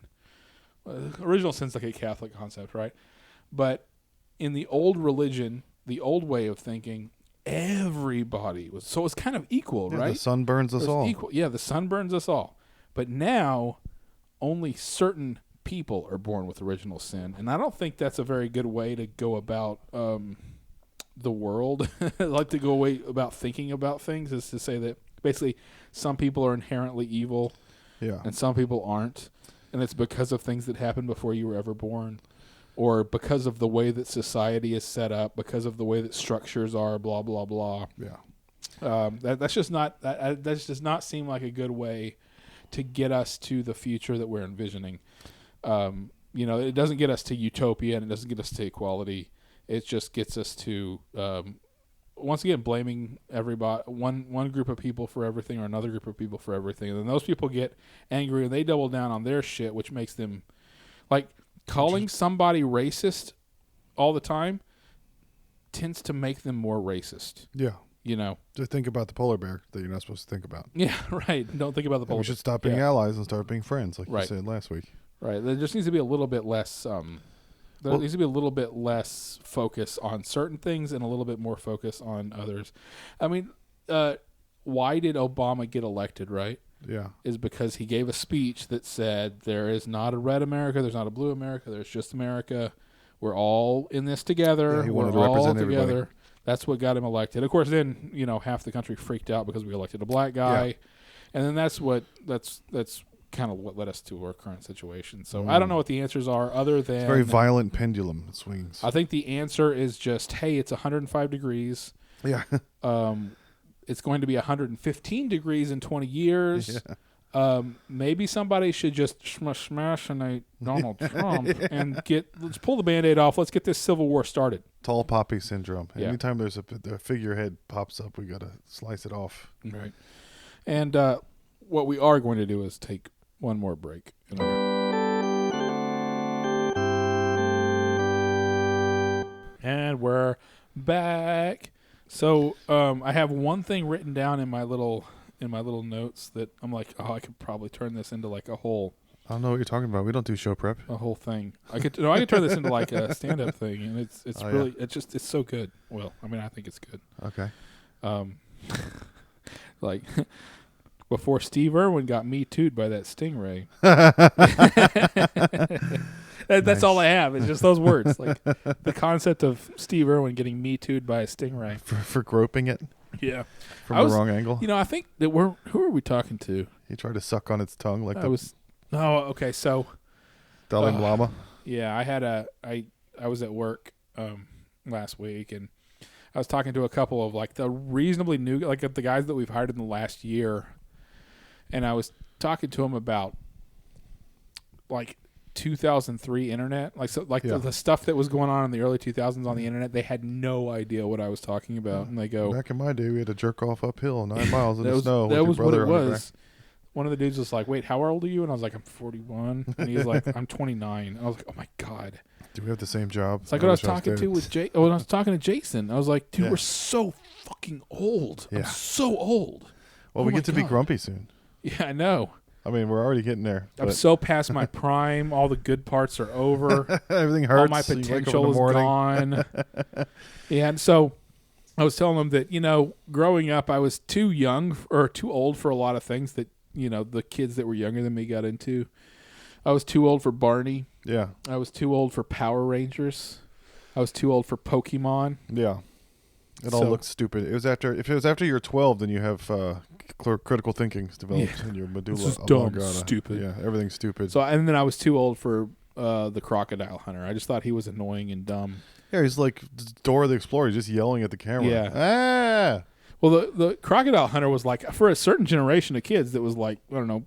original sin's like a Catholic concept, right? But in the old religion, the old way of thinking, everybody was, so it's kind of equal, right? The sun burns us all. Equal. Yeah, the sun burns us all. But now, only certain people are born with original sin, and I don't think that's a very good way to go about the world. I like to go away about thinking about things, is to say that basically some people are inherently evil, and some people aren't, and it's because of things that happened before you were ever born, or because of the way that society is set up, because of the way that structures are, blah blah blah. Yeah, that does not seem like a good way to get us to the future that we're envisioning. It doesn't get us to utopia, and it doesn't get us to equality. It just gets us to once again, blaming everybody, one group of people for everything or another group of people for everything. And then those people get angry and they double down on their shit, which makes them, like, calling somebody racist all the time tends to make them more racist. Yeah. You know? Just think about the polar bear that you're not supposed to think about. Yeah, right. Don't think about the And polar we should stop being allies and start being friends, like you said last week. Right. There just needs to be a little bit less, there needs to be a little bit less focus on certain things and a little bit more focus on others. I mean, why did Obama get elected, right? Yeah. Is because he gave a speech that said there is not a red America, there's not a blue America, there's just America. We're all in this together. Yeah, he wanted We're to all represent together. everybody. That's what got him elected. Of course, then, you know, half the country freaked out because we elected a black guy. Yeah. And then that's kind of what led us to our current situation. So I don't know what the answers are other than... It's a very violent pendulum swings. I think the answer is just, hey, it's 105 degrees. Yeah. It's going to be 115 degrees in 20 years. Yeah. Maybe somebody should just smash-inate Donald Trump and let's pull the Band-Aid off. Let's get this Civil War started. Tall poppy syndrome. Yeah. Anytime there's a figurehead pops up, we got to slice it off. Right. And what we are going to do is take one more break. And we're back. So I have one thing written down in my little notes that I'm like, oh, I could probably turn this into like a whole. I don't know what you're talking about. We don't do show prep. A whole thing. I could turn this into like a stand-up thing, and it's really it's so good. Well, I mean, I think it's good. Okay. Like before Steve Irwin got Me Too'd by that stingray. That's all I have. It's just those words. Like the concept of Steve Irwin getting Me Too'd by a stingray. For groping it? Yeah. From the wrong angle? You know, I think that who are we talking to? He tried to suck on its tongue like okay, so Dalai Lama. Yeah, I was at work last week, and I was talking to a couple of like the reasonably new, like the guys that we've hired in the last year, and I was talking to them about like 2003 internet, the stuff that was going on in the early 2000s on the internet. They had no idea what I was talking about, and they go, "Back in my day, we had to jerk off uphill 9 miles in the snow." That was what it was. One of the dudes was like, "Wait, how old are you?" And I was like, "I'm 41." And he was like, "I'm 29." And I was like, "Oh my god." Do we have the same job? It's like what I was talking to with when I was talking to Jason. I was like, "Dude, we're so fucking old. Yeah. I'm so old." Well, we get to be grumpy soon. Yeah, I know. I mean, we're already getting there. I'm so past my prime. All the good parts are over. Everything hurts. All my potential is gone. Yeah, and so I was telling them that, you know, growing up, I was too young or too old for a lot of things that, you know, the kids that were younger than me got into. I was too old for Barney. Yeah. I was too old for Power Rangers. I was too old for Pokemon. Yeah. It all looks stupid. If it was after you're 12, then you have critical thinking's developed in your medulla. This is dumb, stupid. Yeah, everything's stupid. So, and then I was too old for the Crocodile Hunter. I just thought he was annoying and dumb. Yeah, he's like Dora the Explorer. He's just yelling at the camera. Yeah. Well, the Crocodile Hunter was like, for a certain generation of kids that was like, I don't know,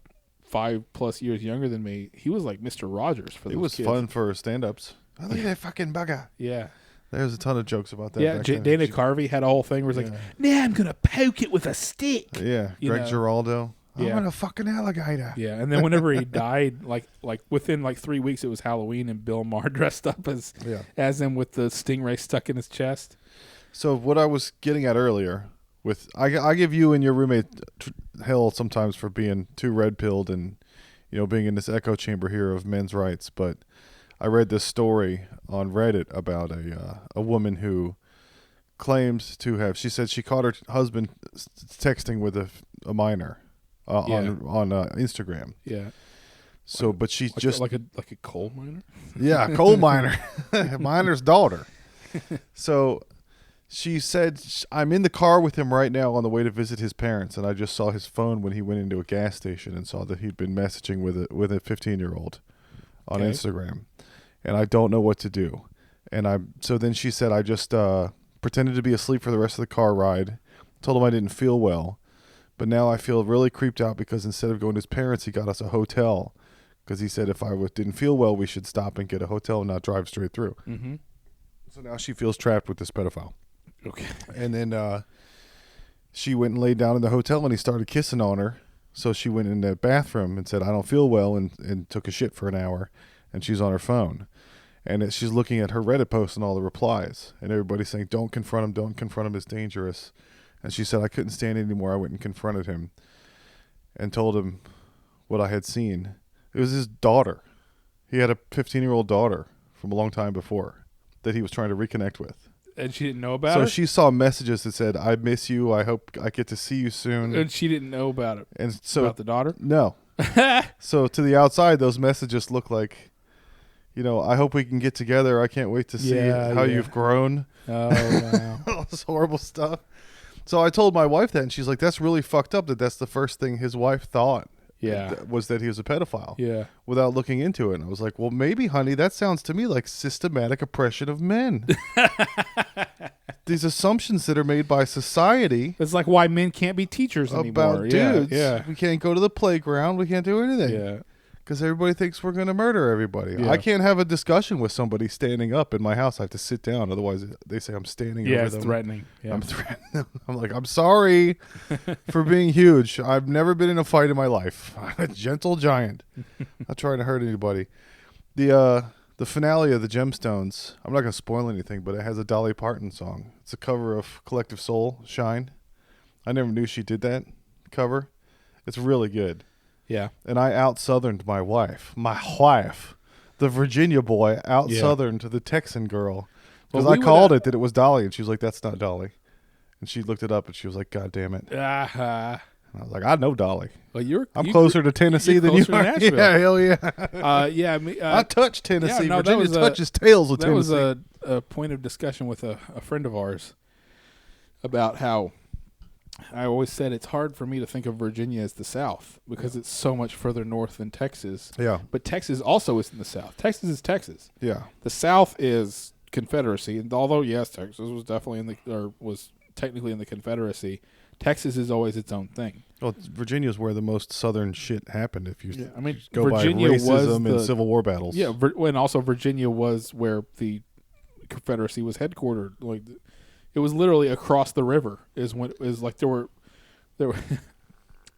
5+ years younger than me, he was like Mr. Rogers for those kids. It was fun for stand-ups. Oh, look at that fucking bugger. Yeah. There's a ton of jokes about that. Yeah, Dana Carvey had a whole thing where he's like, "Now I'm going to poke it with a stick." Yeah, Greg Giraldo. I'm a fucking alligator. Yeah, and then whenever he died, like within like 3 weeks, it was Halloween, and Bill Maher dressed up as him with the stingray stuck in his chest. So what I was getting at earlier, I give you and your roommate hell sometimes for being too red-pilled and, you know, being in this echo chamber here of men's rights, but I read this story on Reddit about a woman who claims to have. She said she caught her husband texting with a minor on Instagram. Yeah. So, but she just like a coal miner. Yeah, coal miner, miner's daughter. So she said, "I'm in the car with him right now on the way to visit his parents, and I just saw his phone when he went into a gas station and saw that he'd been messaging with a 15-year-old on Instagram." And I don't know what to do. So then she said, I just pretended to be asleep for the rest of the car ride, told him I didn't feel well, but now I feel really creeped out because instead of going to his parents, he got us a hotel because he said if I didn't feel well, we should stop and get a hotel and not drive straight through. Mm-hmm. So now she feels trapped with this pedophile. Okay. And then she went and laid down in the hotel and he started kissing on her. So she went in the bathroom and said, I don't feel well, and took a shit for an hour. And she's on her phone. And she's looking at her Reddit posts and all the replies. And everybody's saying, don't confront him, it's dangerous. And she said, I couldn't stand it anymore. I went and confronted him and told him what I had seen. It was his daughter. He had a 15-year-old daughter from a long time before that he was trying to reconnect with. And she didn't know about So it? she saw messages that said, I miss you. I hope I get to see you soon. And she didn't know about it. And so, about the daughter? No. So to the outside, those messages look like, I hope we can get together. I can't wait to see how you've grown. Oh, wow. All this horrible stuff. So I told my wife that, and she's like, that's really fucked up that's the first thing his wife thought. Yeah. Was that he was a pedophile. Yeah. Without looking into it. And I was like, well, maybe, honey, that sounds to me like systematic oppression of men. These assumptions that are made by society. It's like why men can't be teachers anymore. About dudes. Yeah. We can't go to the playground. We can't do anything. Yeah. Because everybody thinks we're going to murder everybody. Yeah. I can't have a discussion with somebody standing up in my house. I have to sit down. Otherwise, they say I'm standing over It's them. threatening. Yeah. I'm threatening them. I'm like, I'm sorry for being huge. I've never been in a fight in my life. I'm a gentle giant. Not trying to hurt anybody. The finale of the Gemstones, I'm not going to spoil anything, but it has a Dolly Parton song. It's a cover of Collective Soul, Shine. I never knew she did that cover. It's really good. Yeah. And I out-southerned my wife. The Virginia boy out-southerned the Texan girl. Because I called it that it was Dolly, and she was like, that's not Dolly. And she looked it up, and she was like, God damn it. Uh-huh. And I was like, I know Dolly. Well, I'm closer to Tennessee than you closer are. to Nashville. Yeah, hell yeah. Yeah. I touch Tennessee. no, Virginia touches tails with Tennessee. That was a point of discussion with a friend of ours about how I always said it's hard for me to think of Virginia as the South because it's so much further north than Texas. Yeah. But Texas also is in the South. Texas is Texas. Yeah. The South is Confederacy, and although yes, Texas was definitely was technically in the Confederacy, Texas is always its own thing. Well, Virginia's where the most southern shit happened. If you go Virginia by racism was and Civil War battles. Yeah, and also Virginia was where the Confederacy was headquartered. Like, it was literally across the river. There were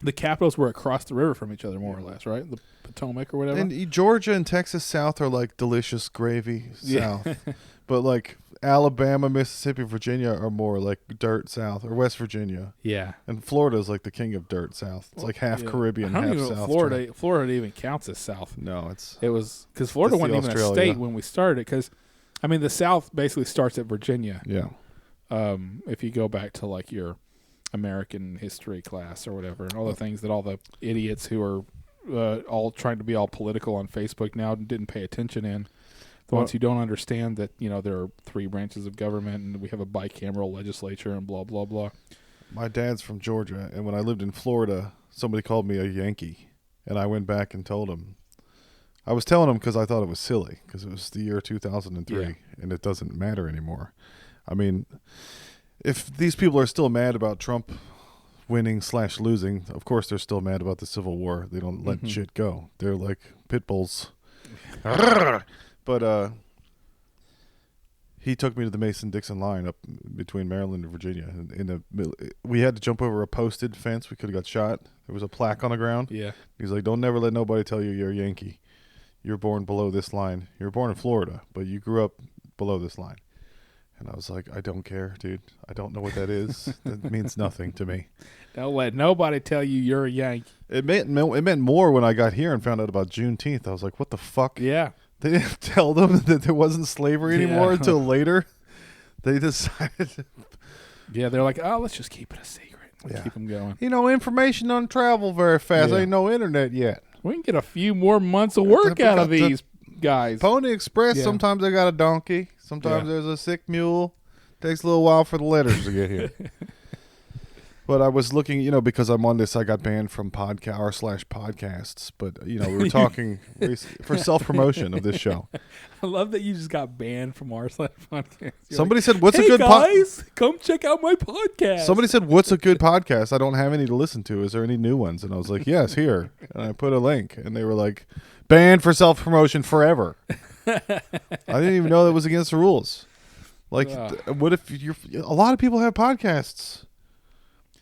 the capitals were across the river from each other, more or less, right? The Potomac or whatever. And Georgia and Texas South are like delicious gravy South. But like Alabama, Mississippi, Virginia are more like dirt South, or West Virginia. Yeah. And Florida is like the king of dirt South. It's like half Caribbean, I don't half even know South. Florida even counts as South. No, it was because Florida wasn't even Australia. a state when we started. Because the South basically starts at Virginia. Yeah. If you go back to like your American history class or whatever, and all the things that all the idiots who are all trying to be all political on Facebook now didn't pay attention in. The ones who don't understand that, there are 3 branches of government and we have a bicameral legislature and blah, blah, blah. My dad's from Georgia, and when I lived in Florida, somebody called me a Yankee, and I went back and told him. I was telling him because I thought it was silly, because it was the year 2003, and it doesn't matter anymore. I mean, if these people are still mad about Trump winning/losing, of course they're still mad about the Civil War. They don't let shit go. They're like pit bulls. But he took me to the Mason-Dixon line up between Maryland and Virginia. We had to jump over a posted fence. We could have got shot. There was a plaque on the ground. Yeah. He's like, don't never let nobody tell you you're a Yankee. You're born below this line. You were born in Florida, but you grew up below this line. And I was like, I don't care, dude. I don't know what that is. That means nothing to me. Don't let nobody tell you you're a Yankee. It meant more when I got here and found out about Juneteenth. I was like, what the fuck? Yeah. They didn't tell them that there wasn't slavery anymore until later. They decided. Yeah, they're like, oh, let's just keep it a secret. Keep them going. Information doesn't travel very fast. Yeah. Ain't no internet yet. We can get a few more months of work out of these guys. Pony Express, sometimes they got a donkey. Sometimes there's a sick mule. Takes a little while for the letters to get here. But I was looking, because I'm on this, I got banned from r/podcasts. But, we were talking for self-promotion of this show. I love that you just got banned from r/podcast. Somebody said, what's hey a good guys, come check out my podcast. Somebody said, what's a good podcast? I don't have any to listen to. Is there any new ones? And I was like, yes, here. And I put a link. And they were like, banned for self-promotion forever. I didn't even know that was against the rules. Like, what if a lot of people have podcasts?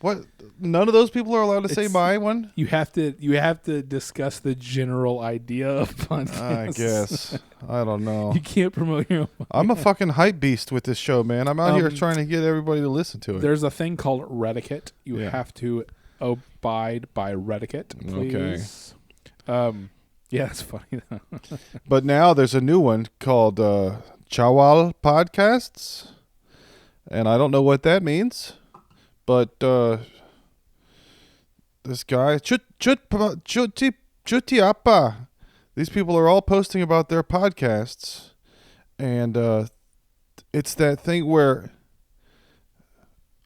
What? None of those people are allowed to say my one? You have to discuss the general idea of podcasts. I guess. I don't know. You can't promote your own. I'm a fucking hype beast with this show, man. I'm out here trying to get everybody to listen to it. There's a thing called reticate. You have to abide by reticate, please. Okay. Yeah, that's funny. But now there's a new one called Chawal Podcasts. And I don't know what that means. But this guy, Chutiapa, these people are all posting about their podcasts, and it's that thing where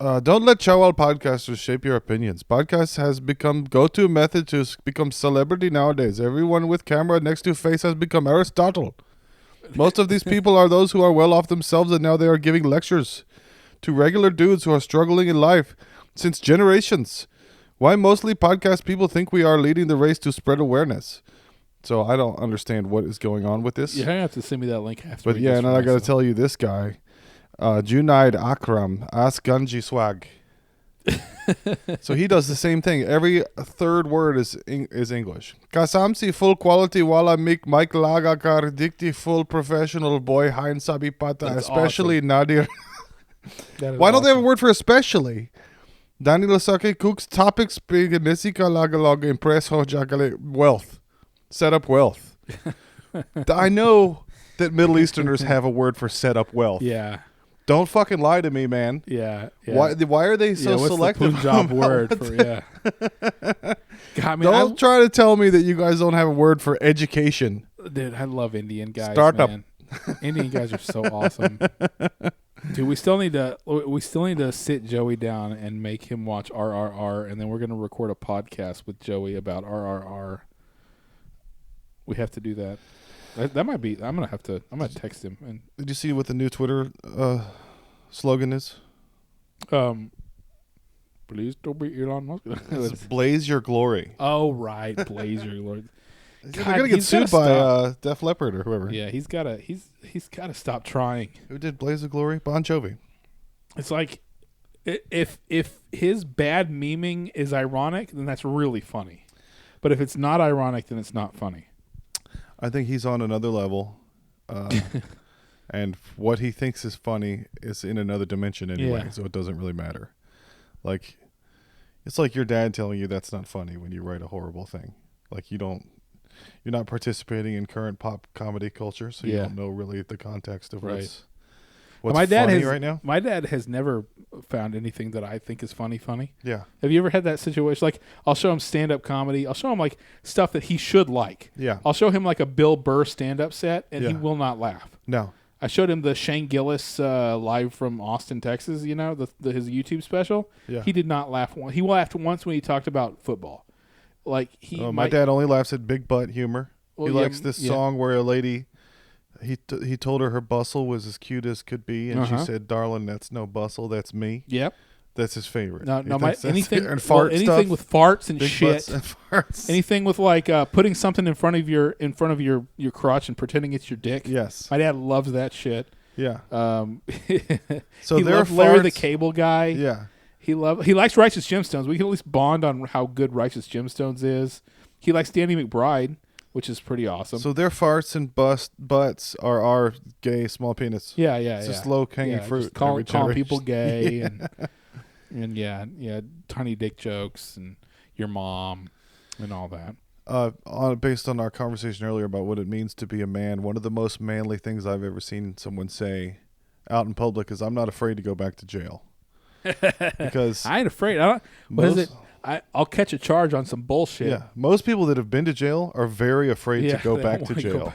don't let Chawal podcasters shape your opinions. Podcasts has become go-to method to become celebrity nowadays. Everyone with camera next to face has become Aristotle. Most of these people are those who are well off themselves, and now they are giving lectures to regular dudes who are struggling in life since generations. Why mostly podcast people think we are leading the race to spread awareness. So I don't understand what is going on with this. You're going to have to send me that link after. But yeah, and I got to tell you this guy, Junaid Akram, Asganji Swag. So he does the same thing. Every third word is English. Kasamsi full quality wala mik Mike Laga kar dikti full professional boy hein sabi pata, especially awesome. Nadir. Why don't they have a word for especially? Daniel Sake Cook's topics big Nesika Lagalog impress Hojakale wealth. Set up wealth. I know that Middle Easterners have a word for set up wealth. Yeah. Don't fucking lie to me, man. Yeah. Why are they so what's selective? The Punjab word for God, don't try to tell me that you guys don't have a word for education. Dude, I love Indian guys. Startup. Man. Indian guys are so awesome. Dude, we still need to sit Joey down and make him watch RRR, and then we're gonna record a podcast with Joey about RRR. We have to do that. That might be. I'm gonna text him. And did you see what the new Twitter slogan is? Please don't be Elon Musk. It's Blaze Your Glory. Oh right, Blaze Your Glory. They're gonna get sued by Def Leppard or whoever. Yeah, he's gotta stop trying. Who did Blaze of Glory? Bon Jovi. It's like if his bad memeing is ironic, then that's really funny. But if it's not ironic, then it's not funny. I think he's on another level, and what he thinks is funny is in another dimension anyway. So it doesn't really matter. Like, it's like your dad telling you that's not funny when you write a horrible thing. Like you're not participating in current pop comedy culture, so you don't know really the context of what's my dad funny right now. My dad has never found anything that I think is funny. Yeah. Have you ever had that situation? Like, I'll show him stand-up comedy. I'll show him, like, stuff that he should like. Yeah. I'll show him, like, a Bill Burr stand-up set, and he will not laugh. No. I showed him the Shane Gillis live from Austin, Texas, his YouTube special. Yeah. He did not laugh. He laughed once when he talked about football. Like, my dad only laughs at big butt humor. He likes this song where a lady, he told her bustle was as cute as could be, and she said, "Darling, that's no bustle, that's me." Yep. That's his favorite. Anything and fart anything with farts and big shit. And farts. Anything with like putting something in front of your crotch and pretending it's your dick. Yes. My dad loves that shit. Yeah. So he loved Larry the Cable Guy. Yeah. He likes Righteous Gemstones. We can at least bond on how good Righteous Gemstones is. He likes Danny McBride, which is pretty awesome. So their farts and butts are our gay small penis. Yeah. It's just low-hanging fruit. Calling people gay and tiny dick jokes and your mom and all that. Based on our conversation earlier about what it means to be a man, one of the most manly things I've ever seen someone say out in public is, "I'm not afraid to go back to jail." Because I ain't afraid. I'll catch a charge on some bullshit. Yeah, most people that have been to jail are very afraid to go back to jail.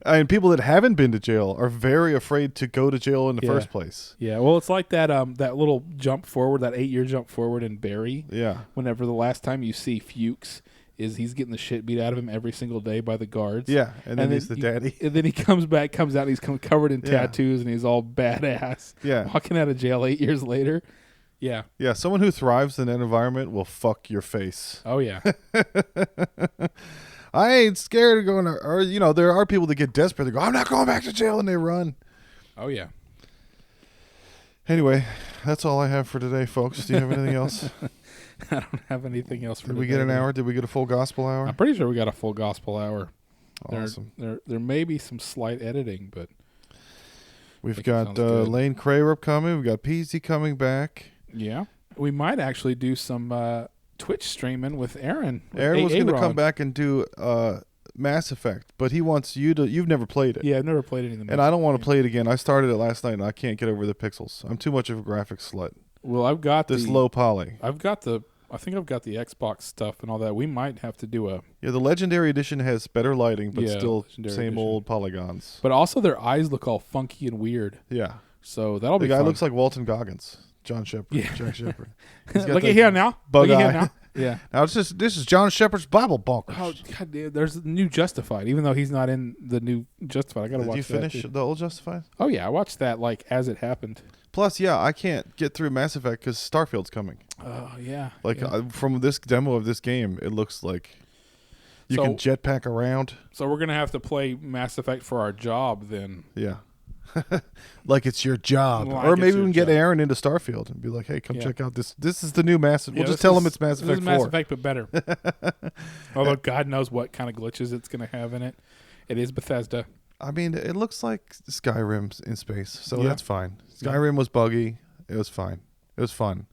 I mean, people that haven't been to jail are very afraid to go to jail in the first place. Yeah, well, it's like that little jump forward, that 8-year jump forward in Barry. Yeah. Whenever the last time you see Fuchs is he's getting the shit beat out of him every single day by the guards. Yeah, and then he's the daddy. And then he comes out, and he's covered in tattoos, and he's all badass. Yeah. Walking out of jail 8 years later. Yeah. Yeah, someone who thrives in that environment will fuck your face. Oh, yeah. I ain't scared of going to, or, there are people that get desperate. They go, "I'm not going back to jail," and they run. Oh, yeah. Anyway, that's all I have for today, folks. Do you have anything else? I don't have anything else for Did we get an today. hour? Did we get a full gospel hour? I'm pretty sure we got a full gospel hour. Awesome. There may be some slight editing, but We've think it got sounds good. Lane Crarup coming. We've got Peasy coming back. yeah, we might actually do some Twitch streaming with Aaron. with Aaron was going to Aaron. come back and do Mass Effect, but he wants you to. You've never played it. Yeah, I've never played any of them. And I don't want to play it again. I started it last night, and I can't get over the pixels. I'm too much of a graphics slut. Well, I've got This the low poly. I think I've got the Xbox stuff and all that. We might have to do a. Yeah, the Legendary Edition has better lighting, but Yeah, still Legendary same Edition. old polygons. But also, their eyes look all funky and weird. Yeah. So that'll The be guy fun. looks like Walton Goggins. John Shepard. Yeah. Jack Shepard. He's got Look the at here now. bug Look at eye. here now. Yeah. Now this is John Shepard's Bible bunkers. Oh God, dude, there's a new Justified. Even though he's not in the new Justified, I gotta Did watch you finish that. Too. the old Justified? Oh yeah, I watched that like as it happened. Plus, yeah, I can't get through Mass Effect because Starfield's coming. Oh yeah. Like yeah. from this demo of this game, it looks like you So- can jetpack around. So we're gonna have to play Mass Effect for our job then. Yeah. Like it's your job. Like Or it's maybe we your can get job. Aaron into Starfield and be like, hey, come Yeah. check out this. This is the new Mass Effect. Yeah, We'll just this tell is- him it's Mass this Effect is Mass 4. Effect, but better. Although God knows what kind of glitches it's gonna have in it. It is Bethesda. I mean, it looks like Skyrim in space, so Yeah. that's fine. Yeah. Skyrim was buggy. It was fine. It was fun.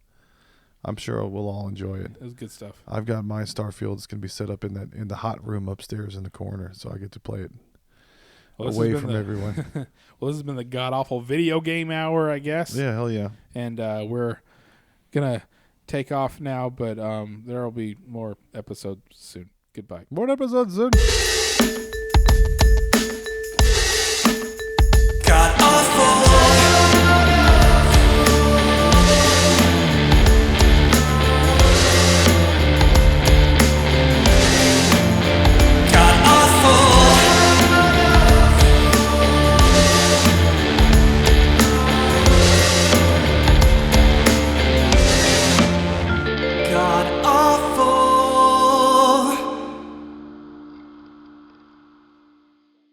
I'm sure we'll all enjoy it. It was good stuff. I've got my Starfield. It's going to be set up in the hot room upstairs in the corner, so I get to play it Well, this away has from been the- everyone. Well, this has been the god awful video game hour, I guess. Yeah, hell yeah. And we're gonna take off now, but there will be more episodes soon. Goodbye. More episodes soon.